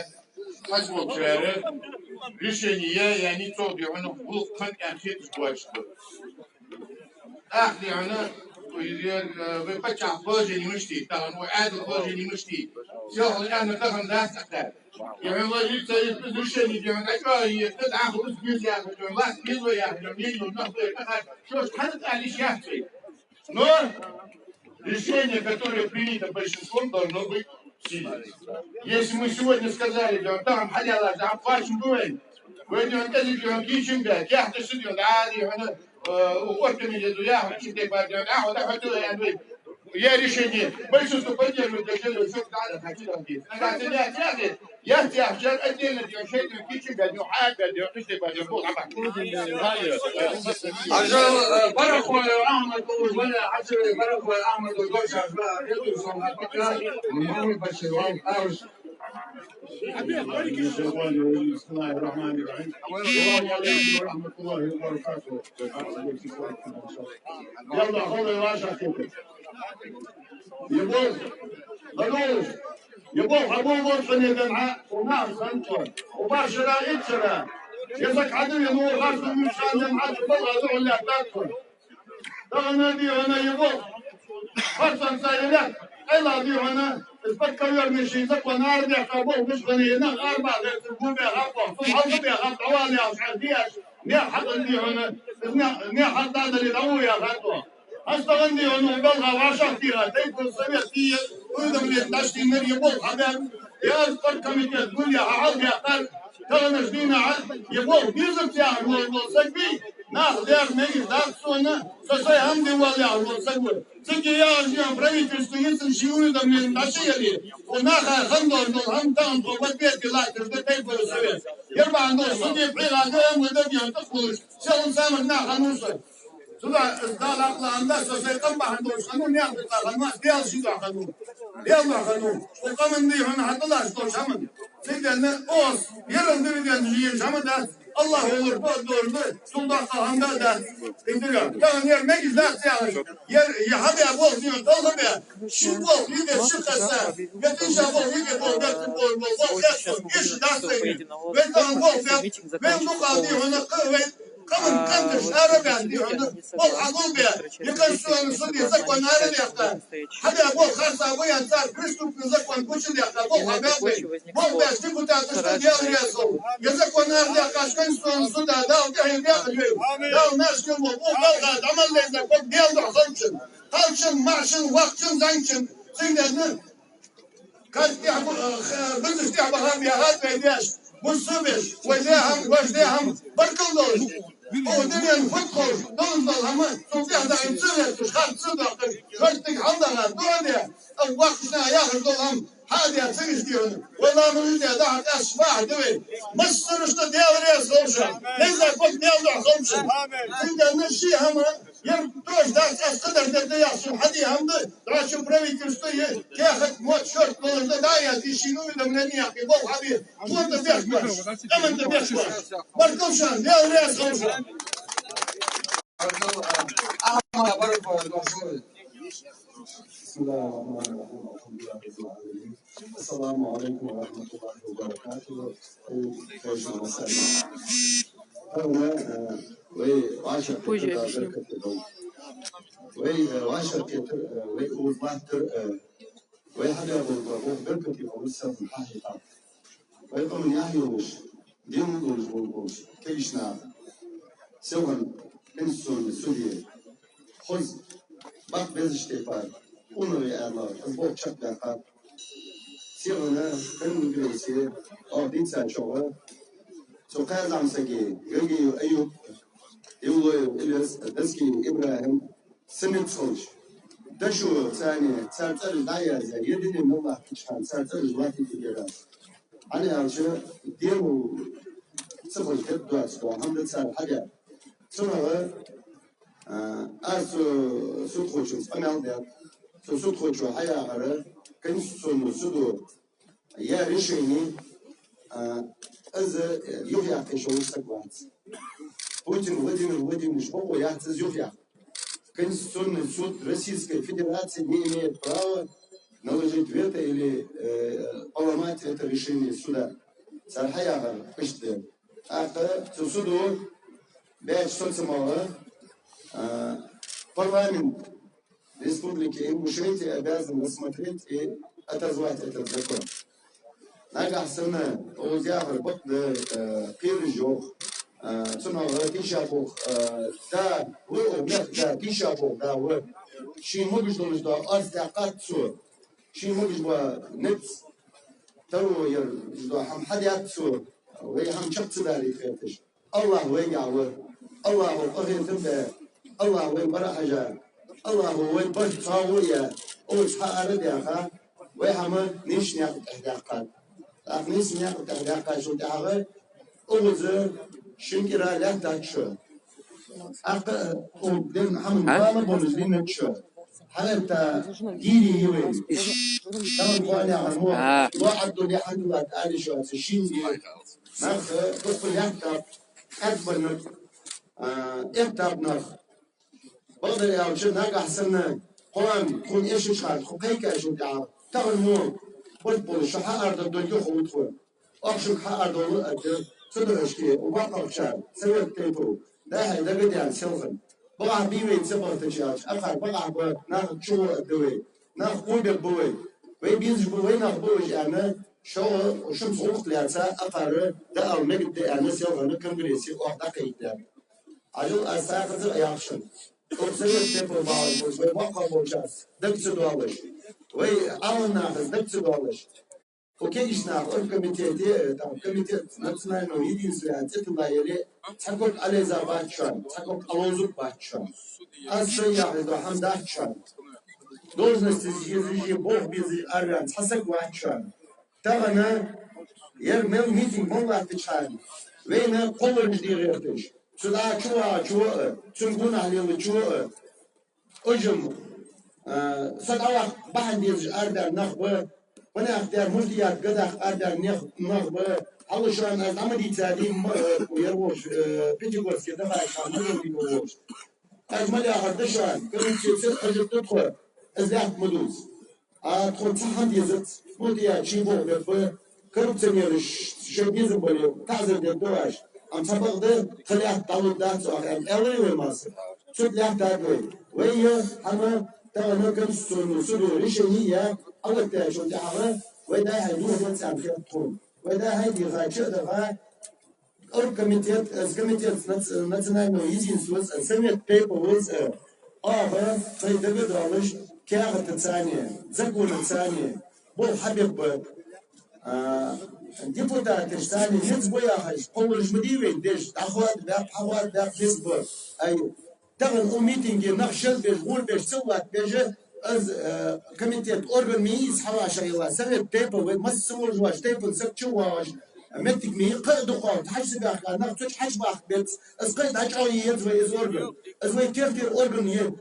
решение, и они тоже, оно был конкретно больше. Ах, она, вы почему позже не мышти, там, вы это позже не мышти. Все, она там даст так. И он ложится из решения, где он такой, и это ахус нельзя, он вас не зоя, мне нужно, что ж, это лишь яхты. Но решение, которое принято большинством, должно быть сильным. Если мы сегодня сказали, что там халяла, там плачем говорим, вы не сказали, что он кичинга, яхты сидят, уходками лезу, я хочу тебе пойдем, вот так хочу я говорю. Я решение, большинство поддерживает, для чего все надо, хочу там делать. Я тебя вчера отдельно делаю, что это кичинга, ну, делаю, ты тебе пойдем, вот так. برخوي أحمد ولا عشرة برخوي أحمد وجوشة يدرسون هالفكرة محمد بشير أرش. بسم الله الرحمن الرحيم. السلام عليكم ورحمة الله وبركاته. يلا خذ الراشة كده. يبوظ خلوش يبوظ أبوه مرسل جمعة وناس خنطر وباشرة إبشرة. يزك عدو يمور غرب المشان جمعة تبغى ذو لا تدخل. تغنى دي هنا يبوظ. فرصة سائلات. إلا دي هنا. تفكر يرمي شيء زكوا نار دي أبوه مش غنينا أربعة تقول بيا غرب. تحط بيا غرب حوالي أشعر دياش. نيا حد دي هنا. نيا حد هذا اللي ضوي يا غرب. أستغني هنا بلغة وعشان فيها. تيجي السبيل وإذا من التشتي من يبوظ حبيب. يا أذكر كم تقول يا عرض يا قلب. ترى نجدينا يبغى بيزك يا والسقبي ناخذ يا ميز دارسونا سوسي هم دي ولا والسقبي سقي يا جيم بريت تستويت شيوني دم الناشيلي وناخذ خندور هم تام بوبيت لا تستيب السوي يربع عنده سقي بحيل عندهم ودبي تخرج شلون سامر ناخذ نوصل سلا قال عقل عندك سوسي قمع عنده قانون ياخذ قانون ديال شي قانون يلا قانون وقام ندي هنا حتى لا شتوش هم سيدنا أوس يرون ديفيدن جيل شامدا الله olur bu doğru sultan kahanda da indiriyor. Tamam yer meclis zaten yer hadi bol diyor dalga be. Şu bol bir de şu kasa. Bütün bol bir de bol kasın. İş dastayı. Ve tamam bol ben bu kaldı ona kıvı كمان كنتش أربع ديونه بول عقول بيا يكسرون صدي زكوا نار اليافتا حدا بول خاصة أبويا صار كريستوف زكوا نكوش اليافتا بول عبابي بول بيا شتكوا تاعتشتا ديال رياسو يزكوا نار اليافتا كنسرون صدا داو كهي ديال داو ناس كلمة بول بلغة عمل لي زكوا ديال دو خلشن خلشن معشن وقتشن زنشن سيدنا كانت تحب بزش تحب هم يا هات بيداش والصبش وجداهم بركلوش ودنيا نفتخر ننظر هما صوتي هذا يمسلك تشخص صدق خرجتك عندها دنيا أو وقتنا ياخذ هم هذه تسير ديون ولا من هذا أشباح دوي مصر ديال رياس خمسة ليس كنت ديال خمسة إذا نشي هما يرتوش داس أسقدر ديال شو حدي هم ده راش بريء كرستيه ياخذ موت شرط من دايا تشينو من منيا كبو حبيب موت تبيش أمن تبيش بركوشان ديال رياس خمسة Bismillahirrahmanirrahim. Elhamdülillahirrahmanirrahim. Esselamu aleyküm ve rahmetullahi ve berekatuhu. Позже объясню. Bak bez işte var. Onu yerler. Bu çok yakar. Siyona ben birisi ordin sen çoğu. Sokağın zamsaki. Gölge Eyüp. Yolu İlyas. Deski İbrahim. Simit sonuç. Daşu sani. Sertel dayaza. Yedinin Allah çıkan. Sertel vakti gider. Hani alçı diğer bu sıfır ket duası. Hamd sen hadi. Sonra su خوشم فنال ده سو خوشو حیا غره کن سو سودو یا رشینی از یوفیا کشو استقبات Владимир مش هو يعتز يوفيا кон суд Российской Федерации не имеет права наложить вето или поломать это решение суда. Сархая غره пишет. А суду бэч соцмала парламент Республики Ингушетия обязан рассмотреть и отозвать этот закон. Нагасына Озявр Бокда Пиржох, Цунова Тишапух, да, вы да Тишапух, да, вы Шин Мугишдон, что Астакатсу, Шин Мугишба Нец, Тару, что Хамхадиатсу, вы Хамчакцидали Фетиш, Аллах Вейгавы, Аллах Вейгавы, الله وين برحجة الله وين برش صاوية أول حارة دياخا ويحمل نيش نياقة إحداقات نيش نياقة إحداقات شو تعرف أول شنكرا لا تاتشو أقا ودين محمد ما بونس دين تشو حتى ديني يوين كمان قانع عنه واحد دنيا حد الله تعالى شو هالشين دي ناخ تدخل يكتب أكبر نك يكتب ناخ بقدر يا وشنا أحسن قرآن كون إيش شغال خبيك إيش تعرف تعال مو بقول شو حارد الدنيا خوت خو أخشك حارد ولا صدق أشكي وبقى شال سويت تيفو ده هذا قد يعني سلخن بقى بيوي سبعة تجار أخر بقى ناخد شو الدوي ناخد قوي بوي ويبينز بوي ناخد بوي أنا شو وشم صوت لياسا أخر ده أو نقد أنا سلخن كمبريسي واحد كيدا على أساس يعشن Observe tempo bağlı, ve vaka bolacağız. Depsi doğalış. Ve alınağız, depsi doğalış. Okey işnaf, komiteti, tam komitet nasyonel yedinsler, tetilayeli, takok aleza başçan, takok alozuk başçan. Asıl yapıda hamdahçan. Должности языки Бог без арган, хасак başçan. Tağına yer mel meeting mollahti çan. Ve ne kollarını diğertiş. Suda çuva, çünkü nahliyalı çuva. Ojum, sadavak bahandiz ardar nahba, bana aktar muhtiyat gadak ardar nahba. Alışan az amadi tadim uyarmış, Petigorski de başkan uyarmış. Acmali arkadaşlar, görüntüsü acık tutku, ezlak muduz. Atko tahandizet, muhtiyat çibo ve korupsiyonel şöbizm böyle tazirde doğaş. Antabaqda qiliyat davlatdan so'rayam elay bo'lmasi sudlar tabi va yo hamma tag'ini konstitutsiya решение albatta shu ta'ala va da haydu va samfiyat qum va da haydi g'achi da komitet nasionalного единства совет papers aba qaydaga dalish kağıt tsaniye zakon tsaniye bu habib депутаты штаны нет бояхаш полж мдиве деш ахват да фейсбук ай тагын у митинге нахшел беш гур беш сылат беже az комитет орган миис хаваша ила совет пепа вы массовый жваш тепен сакчуаш متك مي قدو قوت حش باخ نقطش حش باخ بيت از قيد اجعوي يزوي از اورجن از وي كيرتير اورجن يه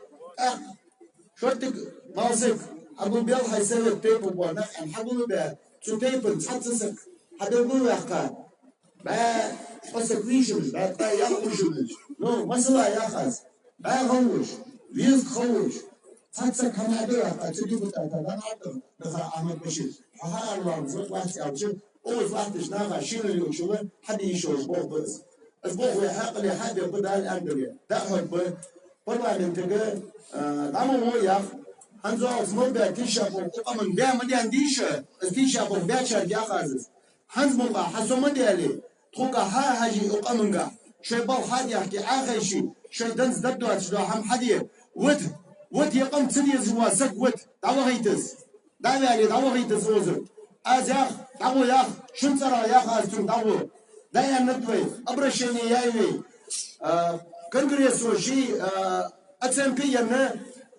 شورتك ماسك ابو بيل هاي سبب بيبو بوانا ام حبولو بها شو تيبن تحطسك حدوقو يحقا با بسكويشمش با تا يخوشمش نو مسلا يخص با خوش ويز خوش حتى كان عدوها تجيب تاتا أنا عدو دخل أحمد بشير حها الله زوج واحد أو شيء أول واحد شناغا شيل اللي شو حد يشوف بوه بس البوه يحق لي حد يبدا الأندريا ده حب والله نتجه دامو هو يا هنزو اسمه بيتيشا بوه من بيا مدي عنديشة تيشا بوه بيتشا يا خازس هنز بوه حسوا مدي عليه تروقا ها هجي أقامنجا شيء بوه حد يحكي آخر شيء شيء دنز دبدو أشلو هم حديه وت يقوم تسدي زواسك وت دعوة غيتز دعوة عليه دعوة غيتز وزر أزاخ دعوة ياخ شن ترى ياخ أزتم دعوة دايا ندوي أبرشني يايوي كونغرس وشي أتسم بينا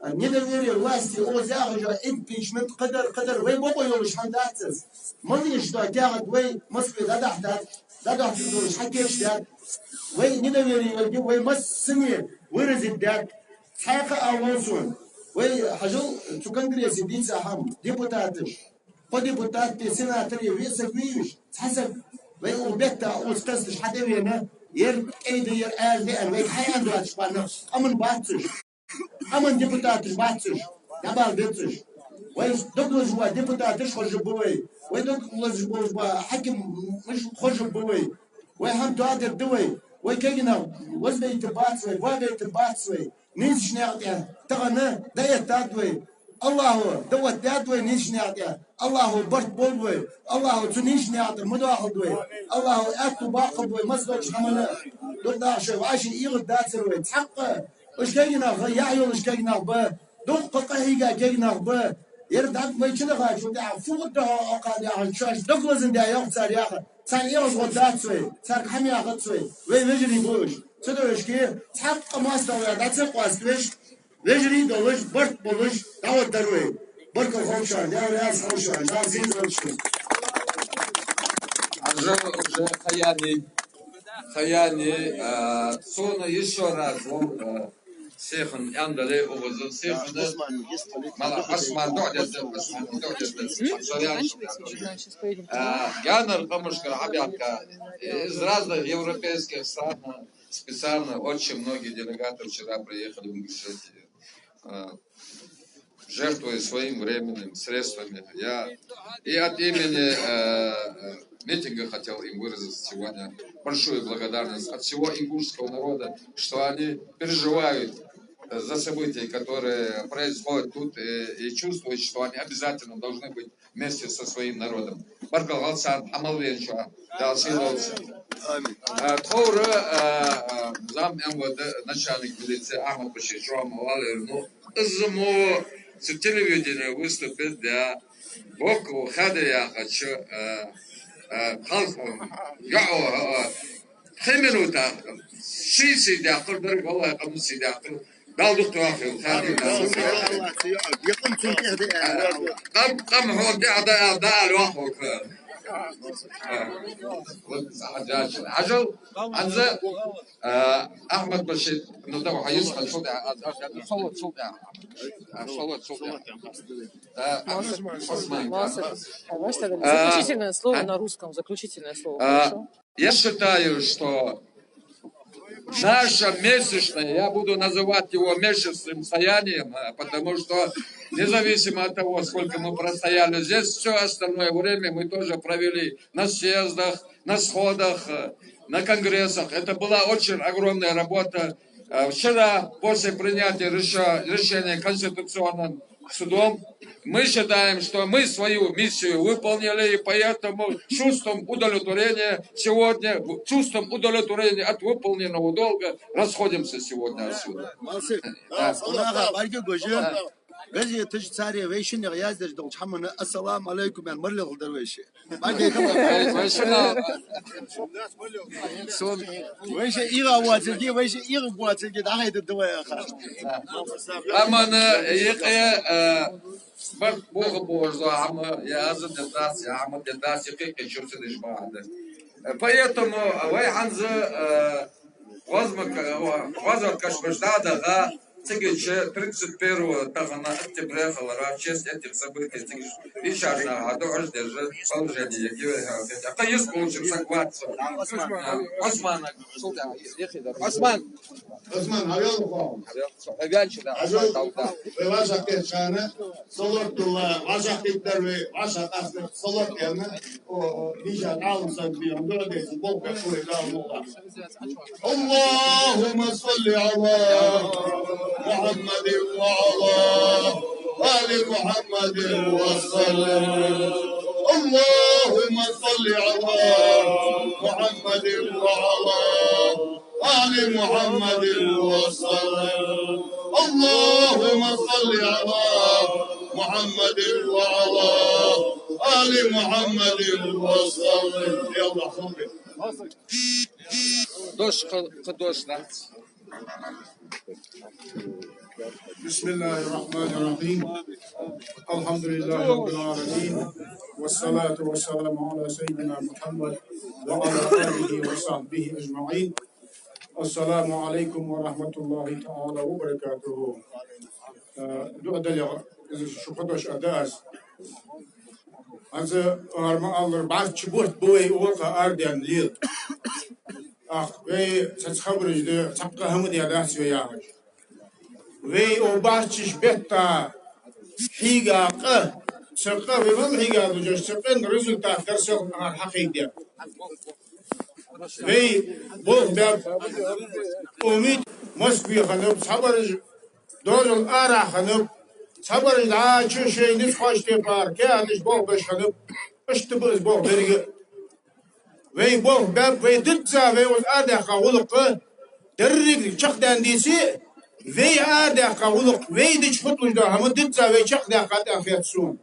ندوي الواسي أوزاخ جا إمبيشمنت قدر وي بابا يولش هنداتس مليش دا تاعد وي مسكي دا دحت دولش حكيش داد وي ندوي وي مسني ورزد داد حقيقة أولسون وي حجو تكنغريس دين ساهم ديبوتاتش ديبوتات سيناتري ويسويش حسب وي وبيتا أوسكستش حدا وينا ير أيد ير آل دي أن وي حي عنده أشبانا أمن باتش أمن ديبوتاتش باتش يبال بيتش وي دوغلز بوا ديبوتاتش خرج بوي وي دوغلز بوا حكم مش خرج بوي وي هم تقدر دوي وي كينا وزبي تباتسوي وابي تباتسوي نيش نعطيه تغنى داية تادوي الله دوت تادوي نيش نعطيه الله برت بولوي الله تنيش نعطيه مداخلوي الله أكتو باقبوي مصدوش حمنا دودا شو وعاشي إيغد داتسروي تحقق وش كينا غياعيو وش كينا با دوق قهيقا كينا با يردعك بيشنا غاشو دعا فوق الدها أقال ياخد شاش دوغلزن دعا يغتسار ياخد سان إيغد غداتسوي سار حمي ياخدسوي وي مجري بوش تدوش كي تحقق ماستوى داتسق واسكوش وجري دولش برت بولش دعوة دروي بركة خوشان دعوة رياس خوشان دعوة زين زوجشون уже خياني صونا еще раз всех яндали образом всех мало осман дойдет я наркомушка хабятка из разных европейских стран специально очень многие делегаты вчера приехали в Ингушетию, жертвуя своим временем, средствами. Я и от имени митинга хотел им выразить сегодня большую благодарность от всего ингушского народа, что они переживают за события, которые происходят тут, и чувствуют, что они обязательно должны быть вместе со своим народом. Баркалгалсан, Амалвенчуа, Далсиловцы. Тора зам МВД, начальник милиции Ахмад Башир Шуамалалер, измо с телевидения выступит для Боку Хадия хочу خلصهم يعوا خمنوا تاخر شيء سيدي أخر درج والله يقوم سيدي أخر قال دكتور أخي قام هو ده الواحد عجل عنزة أحمد بشير ندور حيسمع صوت صوت Заключительное слово на русском. Заключительное слово. Хорошо? Я считаю, что наше месячное, я буду называть его месячным стоянием, потому что независимо от того, сколько мы простояли здесь, все остальное время мы тоже провели на съездах, на сходах, на конгрессах. Это была очень огромная работа. Вчера, после принятия решения Конституционным судом, мы считаем, что мы свою миссию выполнили, и поэтому чувством удовлетворения сегодня, чувством удовлетворения от выполненного долга расходимся сегодня отсюда. غزي تجساري ويشن غياز دج دوغ حمنا السلام عليكم يا مرلغ درويش ويش إيغا واتلقي ويش إيغا واتلقي ده هيدا الدواء أخر أما أنا يقيا بوغ بوغ عم يا أزم الداس يا عم الداس يقيا شو سنش بعد поэтому وي عنز وزمك وزر كشبشدادة 31-го тагана октября халара честь этих событий лишарна году рождения положение конечно получим согласен Осман Osman havyalı falan. Havyalı Ve vaşak geçene solortulla vaşak dikler ve vaşak aslı solort yerine o nişan alırsan bir anda ödeysin. Bol kapıyı kalmıyorlar. Allahümme salli ala Muhammedin ve ala Ali Muhammedin ve sallim. Allahümme salli ala Muhammedin ve ala Ali Muhammedin ve sallim. Allahümme salli ala Muhammedin ve ala Ali Muhammedin ve sallim. Ya Allah salli. Doş da. Bismillahirrahmanirrahim. Elhamdülillahi Rabbil alemin. Vessalatu vesselamu ala seyyidina Muhammed ve ala alihi ve sahbihi ecma'in. Esselamu aleyküm ve rahmetullahi ta'ala ve berekatuhu. Du'adalya şu kadoş adaz. Azı arma alır bahçı buht buey uğurka ardiyan lil. Ah ve saçkabırıcı çapka hamı diye ders ve yağış. Ve o bahçış betta higa qı sıkı ve ben higa duca sıkın rezultat dersel hakiki. Ve bu da umid Moskva hanım sabarıcı doğru ara hanım sabarıcı açı şeyiniz hoş yapar ki ateş bol beş hanım işte bu bol vergi ve bol da ve dıtsa ve o ada kavuluqı derrik çok dendisi ve ada kavuluq ve de çutluda hamı dıtsa ve çok da kat afiyetsun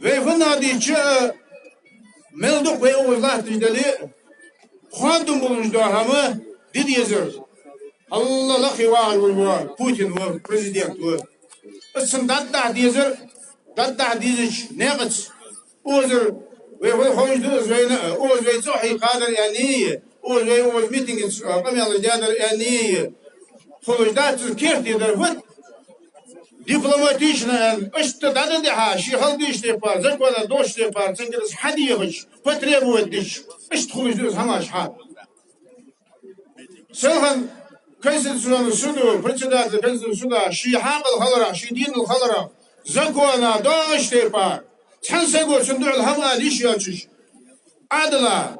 ve vınadiçi melduk ve oğuzlar tüjdeli kuantum bulunca hamı did yazır Allah lahi var Putin var prezident var ısın dadda yazır dadda diziş ne gıç oğuzlar ve hoşduz ve oğuz ve çoğu kadar yani oğuz ve oğuz meeting kamyalı cadar yani hoşda Türkiye diyor var дипломатично, что надо да, шихалдиш тепар, закона дождь тепар, ценгерс хадиевич, потребует что хуйдус хамаш ха. Селхан Конституционный суду, председатель Конституционного суда, шихабал халара, шидинул халара, закона дождь тепар, цансего сундур хама лиш ячиш, адла,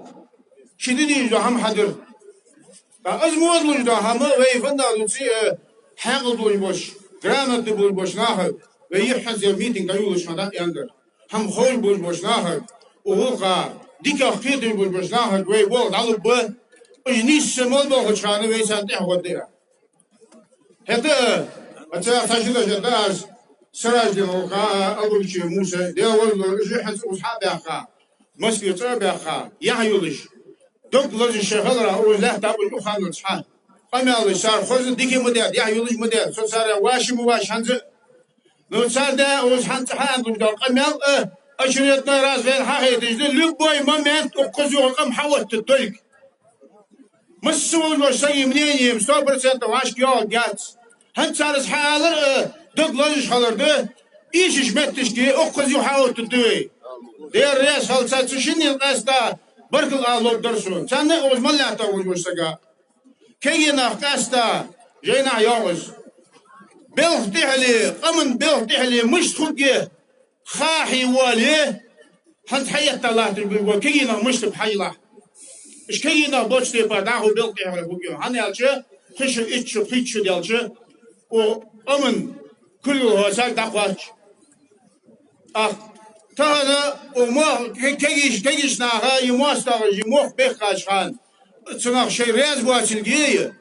шидиниш да хам хадир. Азмуадлуш да хама, вейфанда луци, хагдлуш бош. Granat de boş boşnahı ve yihaz meeting ayuluşmada yandır. Ham xoş boş boşnahı. Oğulqa dikah qiydi boş boşnahı ve bol alıp bu. Ujnis semol bol xanı ve santih qodira. Hatta ata tajida jadaz سراج الوقا أول شيء موسى ده والله جحد أصحابه قا مسكي صابه قا يعيولش دك لج الشغل أو لا تابل أخان الصحاب قام الله صار خوز ديكي مدير يعيولش مدير صار صار واشم واش هنز لو صار ده وش هنز حان لو قام أشريتنا راس فين حاجة تجد لبوي مامنت وقزو قام حوت التلك مسؤول وشيء منين 100% واش قال جات هنز صار حالر دقلش خالرده إيش متش كي أخذ يحاول تدوي دير رياس هالسات شني القصدا بركل الله درسون سنة أوز ملا تقول وشتاق كينا قصدا جينا يوز بيل تحلي قمن بيل تحلي مش تخلقي خاحي والي هنت حياة الله تقول كينا مش بحي الله إيش كينا بوشتي بداهو بيل تحلي بقول هنيالش خش إتش خيتش ديالش وأمن كله سال دقوات تهنا وما كيش ناها يماستر يموح بخاش خان تناخ شيء رياض بواتلقيه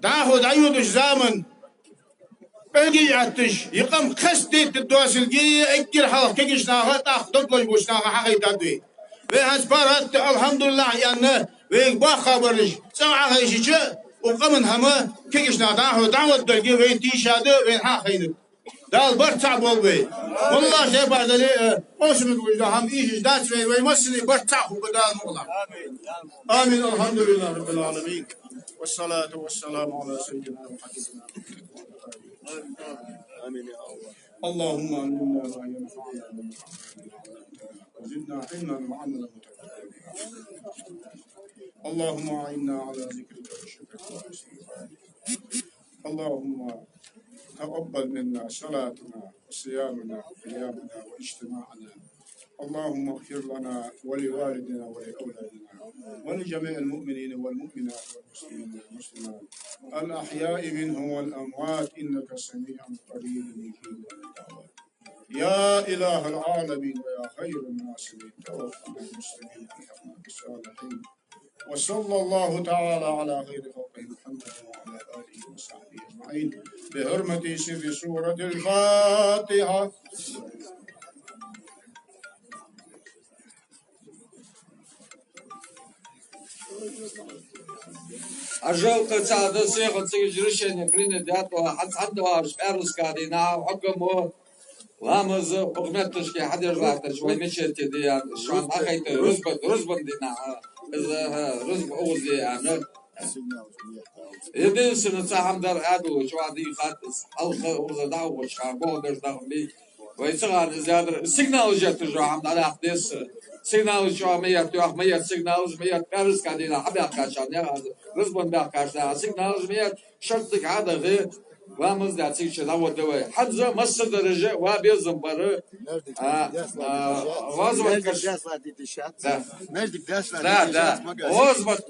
داخل عيودش زمن بلقي عتش يقام خستي تدواسلقيه اكير حلق كيش ناها تاخ دقلش بوش ناها حقي تدوي وهاس بارات الحمد لله يعني ويقبا خبرش سمعها هيشي وقمن هما كيش ناها دعوة دلقيه وين تيشاده وين حاخينك دال برتع بولبي والله شيء بعد لي موسم الوجود هم إيش دات ويمسني برتع وبدال والله آمين الحمد لله رب العالمين والصلاة والسلام على سيدنا وحبيبنا آمين يا الله. اللهم علمنا ما ينفعنا وزدنا علما وعملا متقبلا. اللهم أعنا على ذكرك وشكرك واستغفارك. اللهم تقبل منا صلاتنا وصيامنا وقيامنا واجتماعنا. اللهم اغفر لنا ولوالدنا ولأولادنا ولجميع المؤمنين والمؤمنات والمسلمين والمسلمات الأحياء منهم والأموات إنك سميع قريب مجيب الدعوات. يا إله العالمين ويا خير الناصرين توفنا المسلمين الحقنا بالصالحين. وصلى الله تعالى على خير خلقه محمد وعلى آله وصحبه أجمعين بحرمة سر سورة الفاتحة. Ажалка цада сега решение принято хандва шперускади на حكمه لامز أغنيتش حد راتش ويمشيت دي شان أخيت رزبن دينا رزب أوزي أنا يدين سنة سهم در عدو شو عادي خاتس ألخ وزداو وشان بودر دخلي ويصير زيادة سيجنال جت جو عم على أحداث سيجنال شو مية سيجنال مية بارس كادينا حبي أكاشان يا رزبن بأكاشان سيجنال مية شرطك عادة غير وامز داتيك شلا ودوي حزة مصر درجة وابيزم برا وازبط كش لا وازبط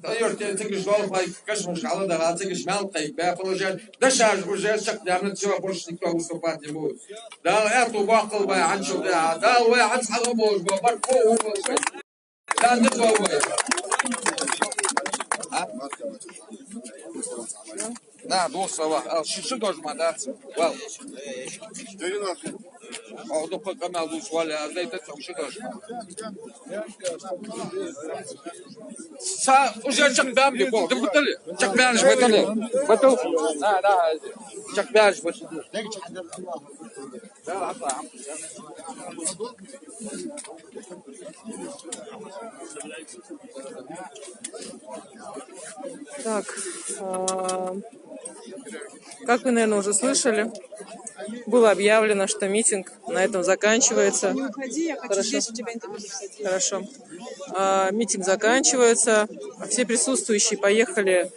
تغير تيجي شغل باي كش مش على ده تيجي شمال طيب بفرجة ده شارج وجه شق دامن شو برش نكوا وصفات يموت ده أعطوا باقل باي عن شو ده ويا عن حلو موج بركو ده نتوه Да, доса, шиши тоже мадаться. Вау. А до канал ушвали, а да это шиши тоже. Са уже чакбям легко. Ты бутали? Чакбям же бутали. Бутал? Да. Чакбям же бутали. Да. Так, как вы, наверное, уже слышали, было объявлено, что митинг на этом заканчивается. Хорошо. Митинг заканчивается. Все присутствующие поехали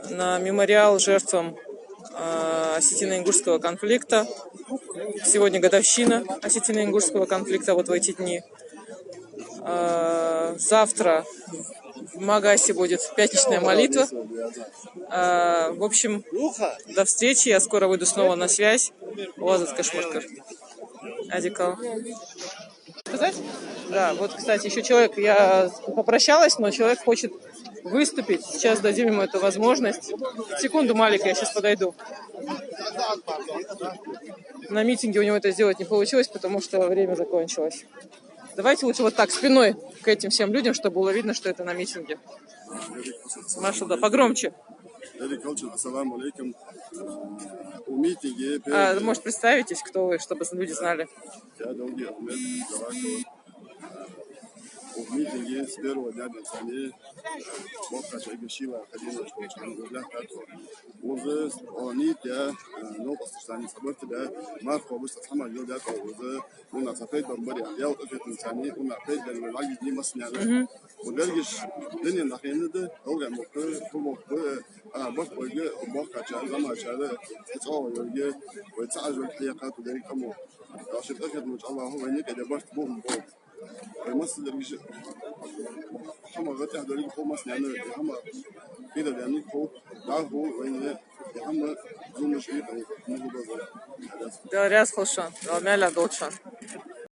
на мемориал жертвам осетино-ингушского конфликта. Сегодня годовщина осетино-ингушского конфликта, вот в эти дни. Завтра в Магасе будет пятничная молитва. В общем, до встречи. Я скоро выйду снова на связь. Лазат Кашмаркар. Адикал. Сказать? Да, вот, кстати, еще человек, я попрощалась, но человек хочет выступить. Сейчас дадим ему эту возможность. Секунду, Малик, я сейчас подойду. На митинге у него это сделать не получилось, потому что время закончилось. Давайте лучше вот так, спиной к этим всем людям, чтобы было видно, что это на митинге. Маша, да, погромче. Может, представитесь, кто вы, чтобы люди знали. В митинге с первого дня до конца Бога Шайгашива ходила, что уже они те, но пострадали события, да, Марко вышел сама люди, то уже у нас опять бомбари, я вот это начали, у нас опять были лаги не масняли. У Бельгиш, дни на хенде, долго мог бог бойге, бог качал, замачал, это йоге, вот сажу клиякату дари кому. Я считаю, что мы Аллаху войне, когда бог бог. مصر درجة هم غتاه درجة هو مصر يعني هم كده يعني هو تعرفوا وين هم زوم شوية يعني Да, ряд слышан, да, мяля долчан.